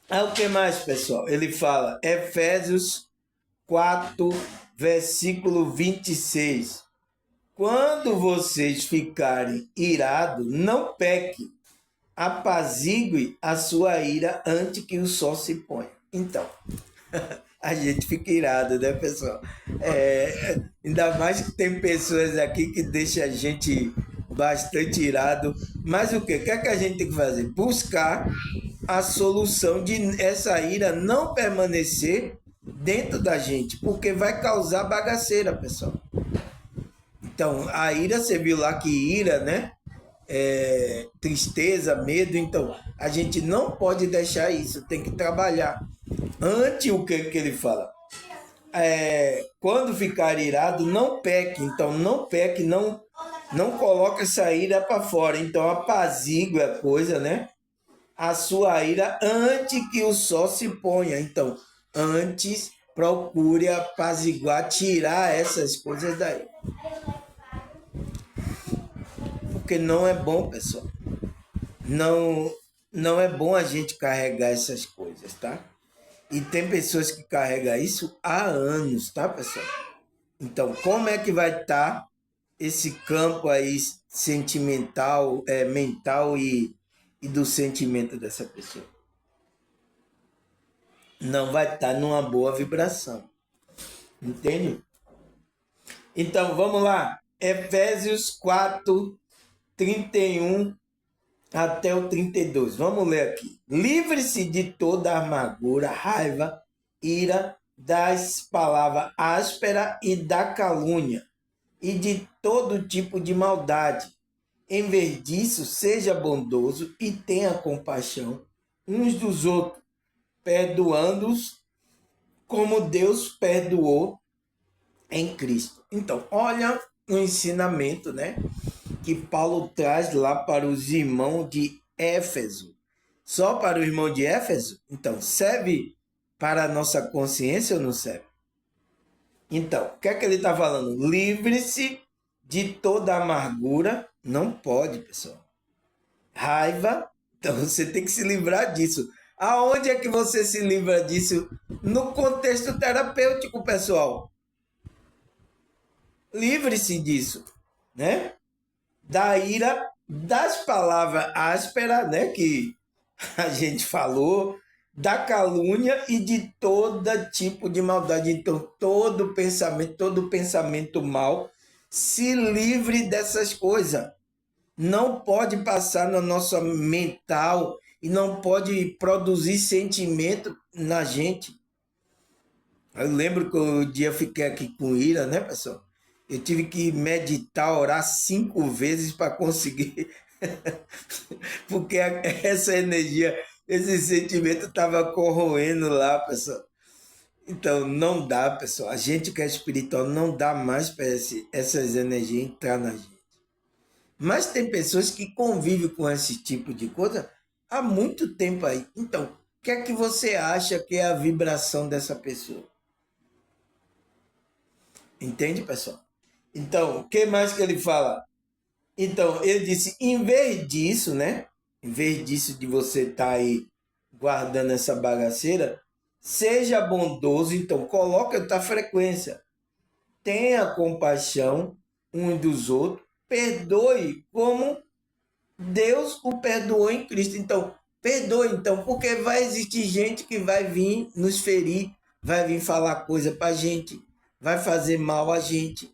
Aí o que mais, pessoal? Ele fala, Efésios 4, versículo 26. Quando vocês ficarem irados, não peque, apazigue a sua ira antes que o sol se ponha. Então, a gente fica irado, né, pessoal? Ainda mais que tem pessoas aqui que deixam a gente bastante irado. Mas o que? O que é que a gente tem que fazer? Buscar a solução de essa ira não permanecer dentro da gente, porque vai causar bagaceira, pessoal. Então, a ira, você viu lá que ira, né? Tristeza, medo. Então, a gente não pode deixar isso, tem que trabalhar. Ante o que ele fala? Quando ficar irado, não peque. Então, não peque, não coloque essa ira para fora. Então, apazigue a coisa, né? A sua ira antes que o sol se ponha. Então, antes, procure apaziguar, tirar essas coisas daí. Porque não é bom, pessoal. Não é bom a gente carregar essas coisas, tá? E tem pessoas que carregam isso há anos, tá, pessoal? Então, como é que vai estar esse campo aí sentimental, mental e do sentimento dessa pessoa? Não vai estar numa boa vibração. Entende? Então, vamos lá. Efésios 4, 31 até o 32. Vamos ler aqui. Livre-se de toda amargura, raiva, ira, das palavras ásperas e da calúnia, e de todo tipo de maldade. Em vez disso, seja bondoso e tenha compaixão uns dos outros, perdoando-os como Deus perdoou em Cristo. Então, olha o ensinamento, né? que Paulo traz lá para os irmãos de Éfeso. Só para o irmão de Éfeso? Então, serve para a nossa consciência ou não serve? Então, o que é que ele está falando? Livre-se de toda amargura. Não pode, pessoal. Raiva. Então, você tem que se livrar disso. Aonde é que você se livra disso? No contexto terapêutico, pessoal. Livre-se disso, né? Da ira, das palavras ásperas, né? Que a gente falou, da calúnia e de todo tipo de maldade. Então, todo pensamento mal, se livre dessas coisas. Não pode passar na nossa mental e não pode produzir sentimento na gente. Eu lembro que o dia eu fiquei aqui com ira, né, pessoal? Eu tive que meditar, orar 5 vezes para conseguir, porque essa energia, esse sentimento estava corroendo lá, pessoal. Então, não dá, pessoal. A gente que é espiritual não dá mais para essas energias entrar na gente. Mas tem pessoas que convivem com esse tipo de coisa há muito tempo aí. Então, o que é que você acha que é a vibração dessa pessoa? Entende, pessoal? Então, o que mais que ele fala? Então, ele disse, em vez disso, né? Em vez disso de você estar aí guardando essa bagaceira, seja bondoso, então coloque a tua frequência. Tenha compaixão um dos outros, perdoe como Deus o perdoou em Cristo. Então, perdoe, então, porque vai existir gente que vai vir nos ferir, vai vir falar coisa pra gente, vai fazer mal a gente.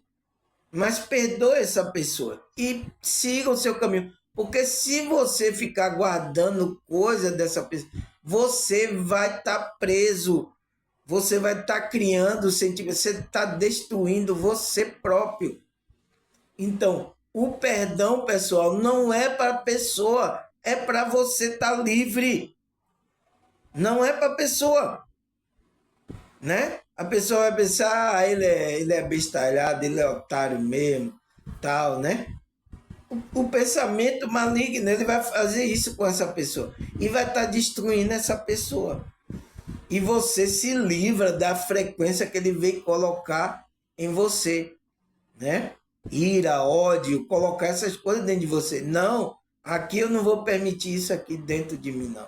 Mas perdoe essa pessoa e siga o seu caminho. Porque se você ficar guardando coisa dessa pessoa, você vai estar preso. Você vai estar criando sentimento, você está destruindo você próprio. Então, o perdão, pessoal, não é para a pessoa, é para você estar livre. Não é para a pessoa, né? A pessoa vai pensar, ele é bestalhado, ele é otário mesmo, tal, né? O pensamento maligno, ele vai fazer isso com essa pessoa e vai estar destruindo essa pessoa. E você se livra da frequência que ele veio colocar em você, né? Ira, ódio, colocar essas coisas dentro de você. Não, aqui eu não vou permitir isso aqui dentro de mim, não.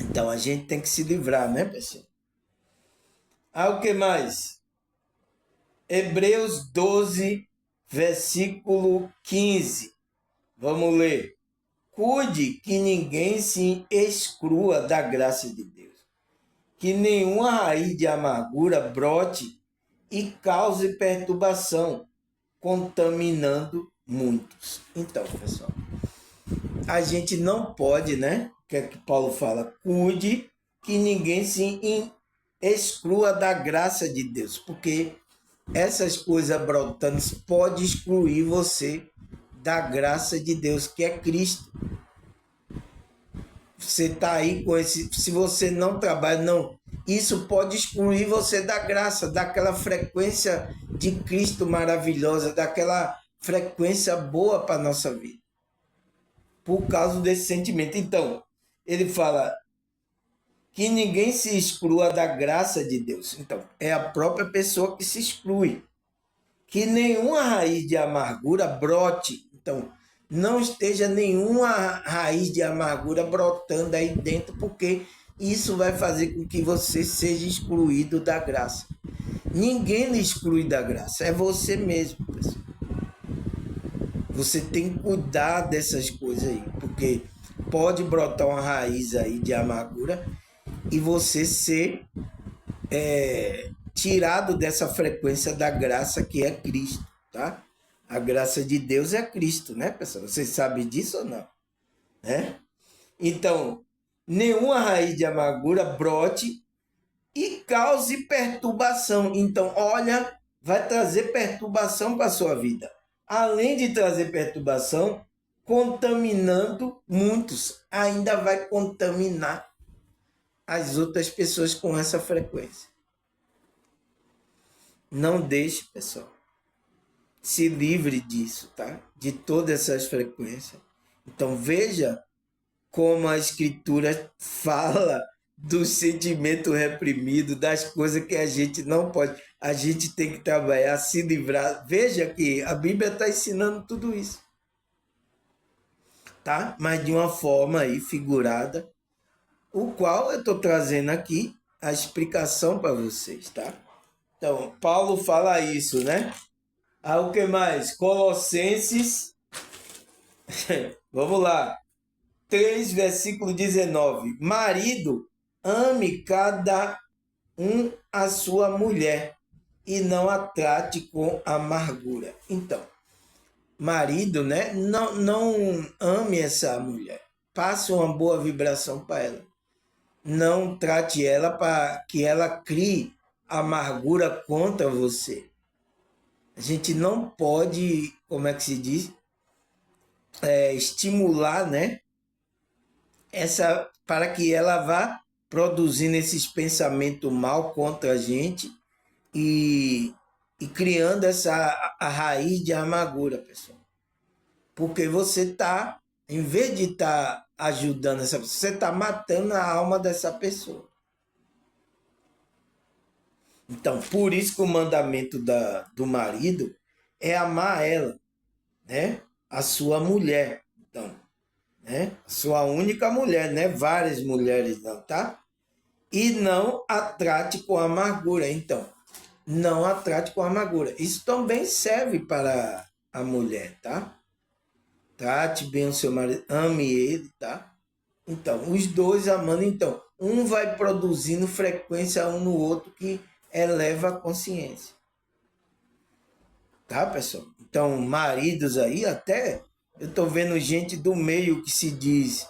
Então a gente tem que se livrar, né, pessoal? Ah, o que mais? Hebreus 12, versículo 15. Vamos ler. Cuide que ninguém se exclua da graça de Deus, que nenhuma raiz de amargura brote e cause perturbação, contaminando muitos. Então, pessoal, a gente não pode, né? O que é que Paulo fala? Cuide que ninguém se exclua da graça de Deus, porque essas coisas brotando pode excluir você da graça de Deus, que é Cristo. Você está aí com esse. Se você não trabalha, não. Isso pode excluir você da graça, daquela frequência de Cristo maravilhosa, daquela frequência boa para a nossa vida. Por causa desse sentimento. Então, ele fala que ninguém se exclua da graça de Deus. Então, é a própria pessoa que se exclui. Que nenhuma raiz de amargura brote. Então, não esteja nenhuma raiz de amargura brotando aí dentro, porque isso vai fazer com que você seja excluído da graça. Ninguém lhe exclui da graça, é você mesmo, pessoal. Você tem que cuidar dessas coisas aí, porque pode brotar uma raiz aí de amargura e você ser tirado dessa frequência da graça que é Cristo, tá? A graça de Deus é Cristo, né, pessoal? Vocês sabem disso ou não? Né? Então, nenhuma raiz de amargura brote e cause perturbação. Então, olha, vai trazer perturbação para a sua vida. Além de trazer perturbação, contaminando muitos, ainda vai contaminar as outras pessoas com essa frequência. Não deixe, pessoal. se livre disso, tá? De todas essas frequências. Então veja como a escritura fala do sentimento reprimido, das coisas que a gente não pode. A gente tem que trabalhar, se livrar. Veja que a Bíblia está ensinando tudo isso, tá? Mas de uma forma aí figurada, o qual eu estou trazendo aqui a explicação para vocês, tá? Então, Paulo fala isso, né? Ah, o que mais? Colossenses, vamos lá, 3, versículo 19. Marido, ame cada um a sua mulher e não a trate com amargura. Então, marido, né? Não ame essa mulher. Passe uma boa vibração para ela. Não trate ela para que ela crie amargura contra você. A gente não pode, como é que se diz, estimular, né? Essa, para que ela vá produzindo esses pensamentos mal contra a gente e, e criando a raiz de amargura, pessoal. Porque você está, em vez de estar ajudando essa pessoa, você está matando a alma dessa pessoa. Então, por isso que o mandamento do marido é amar ela, né? A sua mulher. Então, né? A sua única mulher, né? Várias mulheres não, tá? E não a trate com amargura. Então, não a trate com amargura. Isso também serve para a mulher, tá? Trate bem o seu marido, ame ele, tá? Então, os dois amando, então, um vai produzindo frequência um no outro que eleva a consciência. Tá, pessoal? Então, maridos aí, até eu tô vendo gente do meio que se diz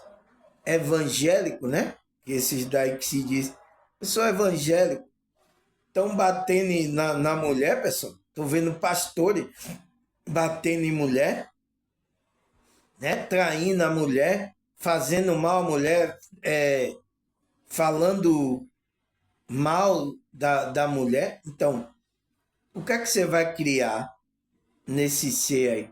evangélico, né? Esses daí que se diz, eu sou evangélico, estão batendo na mulher, pessoal. Tô vendo pastores batendo em mulher, né? Traindo a mulher, fazendo mal à mulher, falando mal da mulher. Então, o que é que você vai criar nesse ser aí?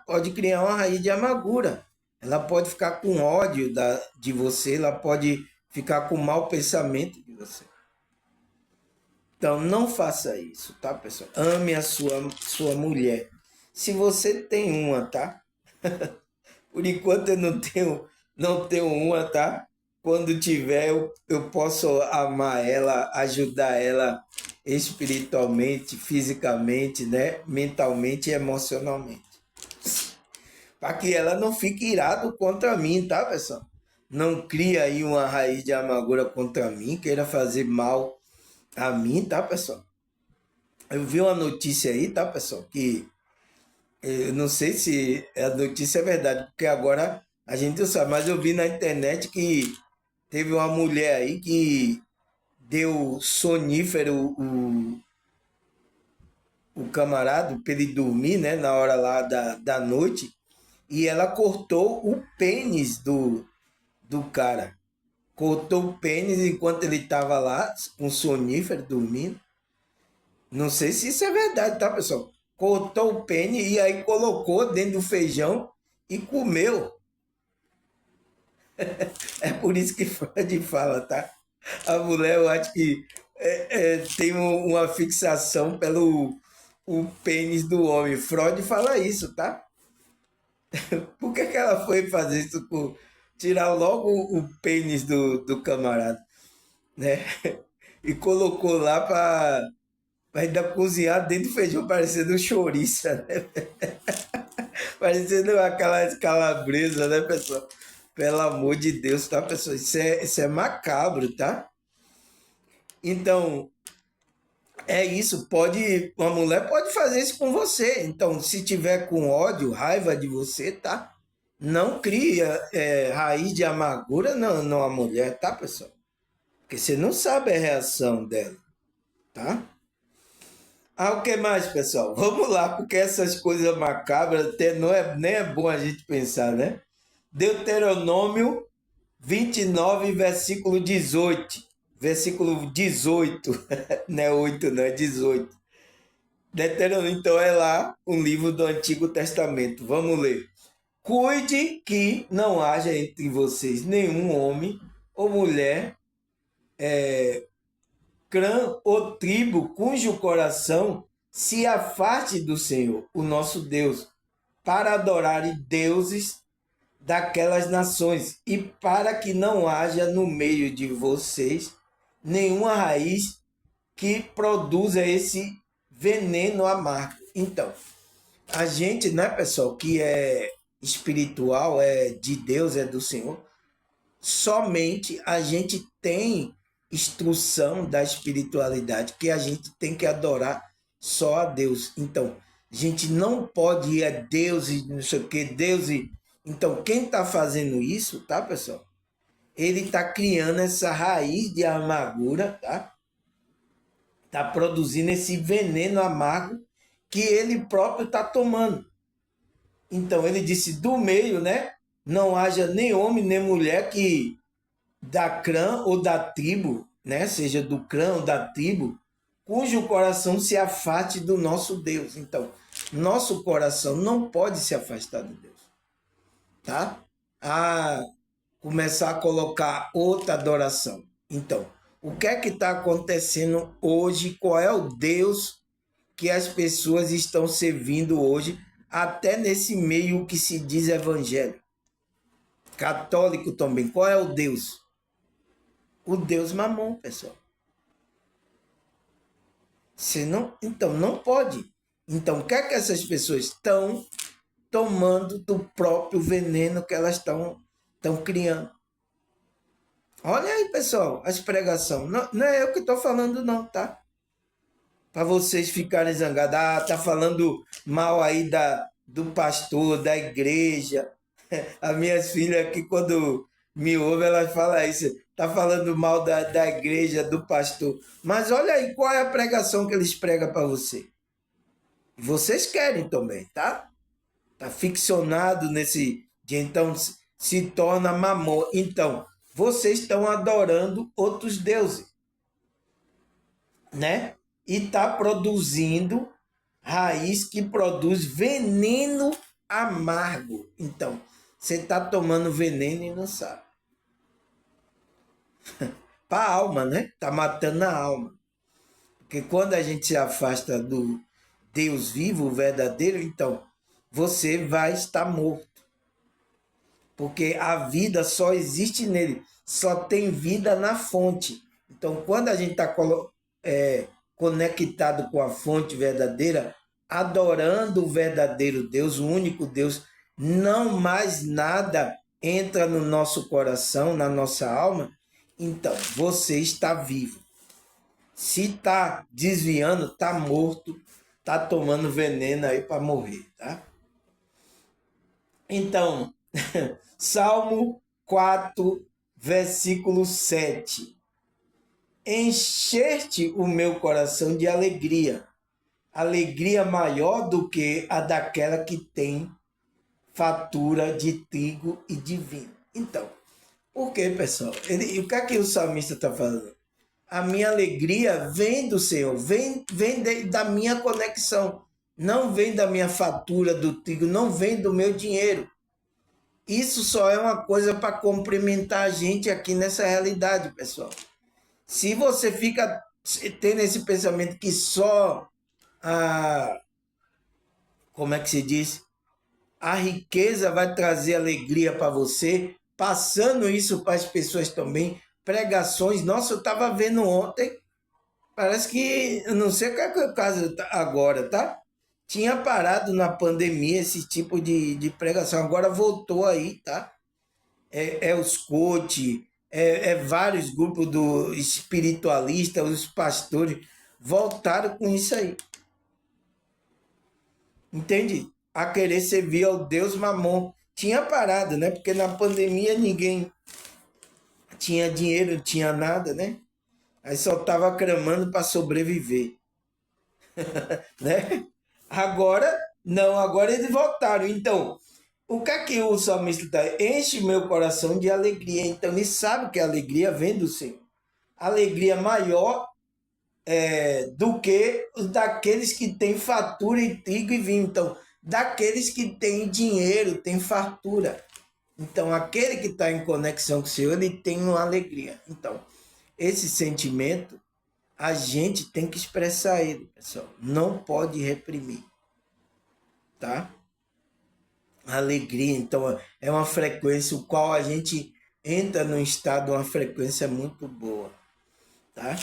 Pode criar uma raiz de amargura. Ela pode ficar com ódio de você, ela pode ficar com mau pensamento de você. Então, não faça isso, tá, pessoal? Ame a sua mulher. Se você tem uma, tá? Por enquanto eu não tenho uma, tá? Quando tiver, eu posso amar ela, ajudar ela espiritualmente, fisicamente, né? Mentalmente e emocionalmente. Para que ela não fique irado contra mim, tá, pessoal? Não cria aí uma raiz de amargura contra mim, queira fazer mal a mim, tá, pessoal? Eu vi uma notícia aí, tá, pessoal? Que eu não sei se a notícia é verdade, porque agora a gente não sabe, mas eu vi na internet que teve uma mulher aí que deu sonífero o camarada para ele dormir, né, na hora lá da noite, e ela cortou o pênis do cara. Cortou o pênis enquanto ele estava lá com sonífero dormindo. Não sei se isso é verdade, tá, pessoal? Cortou o pênis e aí colocou dentro do feijão e comeu. É por isso que Freud fala, tá? A mulher, eu acho que tem uma fixação pelo o pênis do homem. Freud fala isso, tá? Por que ela foi fazer isso? Tirar logo o pênis do camarada, né? E colocou lá para ainda cozinhar dentro do feijão, parecendo um chouriça, né? Parecendo aquela calabresa, né, pessoal? Pelo amor de Deus, tá, pessoal? Isso é macabro, tá? Então, é isso. Uma mulher pode fazer isso com você. Então, se tiver com ódio, raiva de você, tá? Não cria raiz de amargura não a mulher, tá, pessoal? Porque você não sabe a reação dela, tá? Ah, o que mais, pessoal? Vamos lá, porque essas coisas macabras até nem é bom a gente pensar, né? Deuteronômio 29, versículo 18. Versículo 18, não é 8, não é 18. Deuteronômio, então é lá um livro do Antigo Testamento. Vamos ler. Cuide que não haja entre vocês nenhum homem ou mulher, clã ou tribo cujo coração se afaste do Senhor, o nosso Deus, para adorarem deuses daquelas nações, e para que não haja no meio de vocês nenhuma raiz que produza esse veneno amargo. Então, a gente, né, pessoal, que é espiritual, é de Deus, é do Senhor, somente a gente tem instrução da espiritualidade, que a gente tem que adorar só a Deus. Então, a gente não pode ir a Deus e não sei o que, Deus e... Então, quem está fazendo isso, tá, pessoal? Ele está criando essa raiz de amargura, tá? Está produzindo esse veneno amargo que ele próprio está tomando. Então, ele disse, do meio, né? Não haja nem homem nem mulher que da clã ou da tribo, né? Seja do clã ou da tribo, cujo coração se afaste do nosso Deus. Então, nosso coração não pode se afastar de Deus, tá? A começar a colocar outra adoração. Então, o que é que está acontecendo hoje? Qual é o Deus que as pessoas estão servindo hoje, até nesse meio que se diz evangelho? Católico também. Qual é o Deus? O Deus Mamon, pessoal. Você não, então, não pode. Então, o que é que essas pessoas estão tomando do próprio veneno que elas estão criando? Olha aí, pessoal, as pregações. Não, não é eu que estou falando, não, tá? Para vocês ficarem zangados. Ah, tá falando mal aí do pastor, da igreja. As minhas filhas aqui, quando me ouvem, elas falam isso. Tá falando mal da igreja, do pastor. Mas olha aí, qual é a pregação que eles pregam para você? Vocês querem também, tá? Tá ficcionado nesse dia, então se torna mamon. Então, vocês estão adorando outros deuses, né? E tá produzindo raiz que produz veneno amargo. Então, você tá tomando veneno e não sabe. Para a alma, né? Tá matando a alma. Porque quando a gente se afasta do Deus vivo, o verdadeiro, então você vai estar morto. Porque a vida só existe nele, só tem vida na fonte. Então, quando a gente está conectado com a fonte verdadeira, adorando o verdadeiro Deus, o único Deus, não mais nada entra no nosso coração, na nossa alma, então você está vivo. Se está desviando, está morto, está tomando veneno aí para morrer, tá? Então, Salmo 4, versículo 7. Encher-te o meu coração de alegria, alegria maior do que a daquela que tem fatura de trigo e de vinho. Então, por que, pessoal? O que é que o salmista está falando? A minha alegria vem do Senhor, vem da minha conexão, não vem da minha fatura do trigo, não vem do meu dinheiro. Isso só é uma coisa para complementar a gente aqui nessa realidade, pessoal. Se você fica tendo esse pensamento que só como é que se diz? A riqueza vai trazer alegria para você, passando isso para as pessoas também. Pregações, nossa, eu estava vendo ontem, parece que, eu não sei qual é o caso agora, tá? Tinha parado na pandemia esse tipo de pregação, agora voltou aí, tá? Os coach, vários grupos do espiritualista, os pastores voltaram com isso aí. Entende? A querer servir ao Deus Mamon. Tinha parado, né? Porque na pandemia ninguém tinha dinheiro, não tinha nada, né? Aí só estava clamando para sobreviver, né? Agora, não, agora eles voltaram. Então, o que é que o salmista está? Enche meu coração de alegria. Então, ele sabe que a alegria vem do Senhor. Alegria maior do que os daqueles que têm fartura em trigo e vinho. Então, daqueles que têm dinheiro, têm fartura. Então, aquele que está em conexão com o Senhor, ele tem uma alegria. Então, esse sentimento, a gente tem que expressar ele, pessoal. Não pode reprimir, tá? Alegria, então, é uma frequência o qual a gente entra num estado, uma frequência muito boa, tá?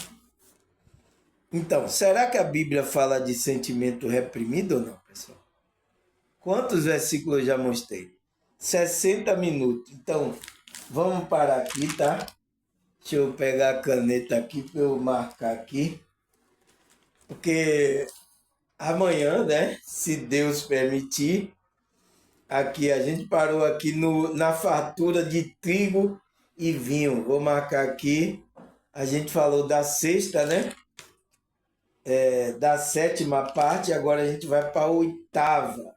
Então, será que a Bíblia fala de sentimento reprimido ou não, pessoal? Quantos versículos eu já mostrei? 60 minutos. Então, vamos parar aqui, tá? Deixa eu pegar a caneta aqui para eu marcar aqui. Porque amanhã, né? Se Deus permitir, aqui a gente parou aqui na fartura de trigo e vinho. Vou marcar aqui. A gente falou da sexta, né? Da sétima parte, agora a gente vai para a oitava.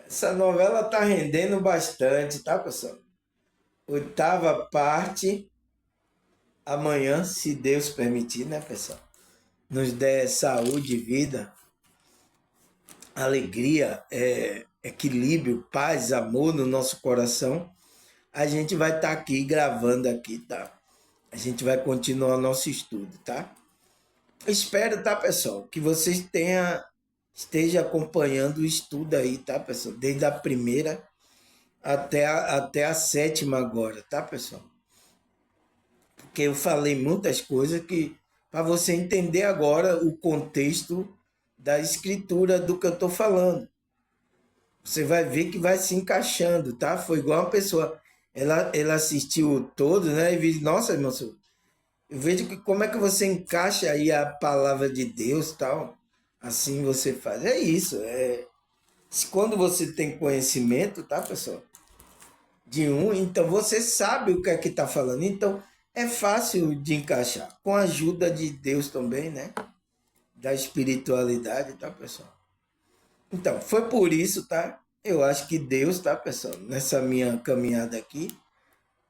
Essa novela tá rendendo bastante, tá, pessoal? Oitava parte, amanhã, se Deus permitir, né, pessoal? Nos der saúde e vida, alegria, equilíbrio, paz, amor no nosso coração, a gente vai estar aqui gravando aqui, tá? A gente vai continuar nosso estudo, tá? Espero, tá, pessoal, que vocês esteja acompanhando o estudo aí, tá, pessoal? Desde a primeira até a sétima agora, tá, pessoal? Porque eu falei muitas coisas que para você entender agora o contexto da escritura do que eu estou falando. Você vai ver que vai se encaixando, tá? Foi igual uma pessoa, ela assistiu todo, né? E viu, nossa, irmão, eu vejo que como é que você encaixa aí a palavra de Deus, tal. Assim você faz. É isso. Quando você tem conhecimento, tá, pessoal? De um, então você sabe o que é que está falando. Então é fácil de encaixar. Com a ajuda de Deus também, né? Da espiritualidade, tá, pessoal? Então, foi por isso, tá? Eu acho que Deus, tá, pessoal? Nessa minha caminhada aqui,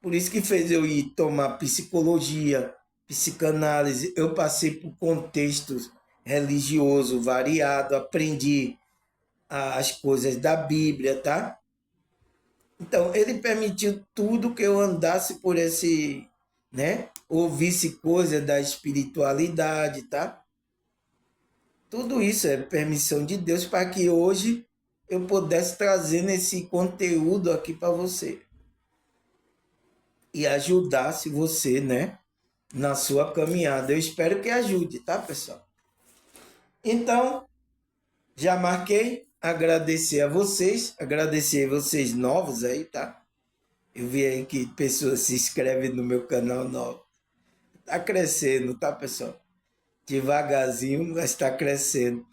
por isso que fez eu ir tomar psicologia, psicanálise. Eu passei por contextos religioso variado, aprendi as coisas da Bíblia, tá? Então, ele permitiu tudo que eu andasse por esse, né? Ouvisse coisa da espiritualidade, tá? Tudo isso é permissão de Deus para que hoje eu pudesse trazer esse conteúdo aqui para você e ajudasse você, né? Na sua caminhada. Eu espero que ajude, tá, pessoal? Então, já marquei. Agradecer a vocês novos aí, tá? Eu vi aí que pessoas se inscrevem no meu canal novo. Tá crescendo, tá, pessoal? Devagarzinho, mas está crescendo.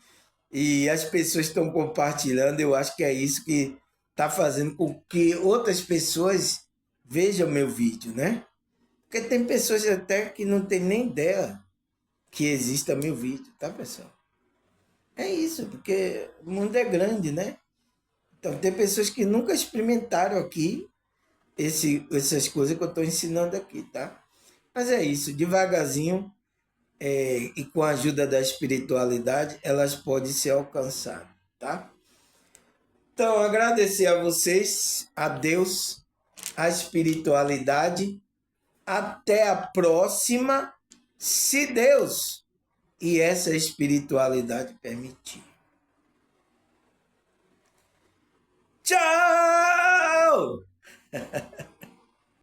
E as pessoas estão compartilhando, eu acho que é isso que está fazendo com que outras pessoas vejam meu vídeo, né? Porque tem pessoas até que não tem nem ideia que exista meu vídeo, tá, pessoal? É isso, porque o mundo é grande, né? Então tem pessoas que nunca experimentaram aqui essas coisas que eu estou ensinando aqui, tá? Mas é isso, devagarzinho e com a ajuda da espiritualidade, elas podem ser alcançadas, tá? Então, agradecer a vocês, a Deus, a espiritualidade. Até a próxima, se Deus e essa espiritualidade permitir. Tchau!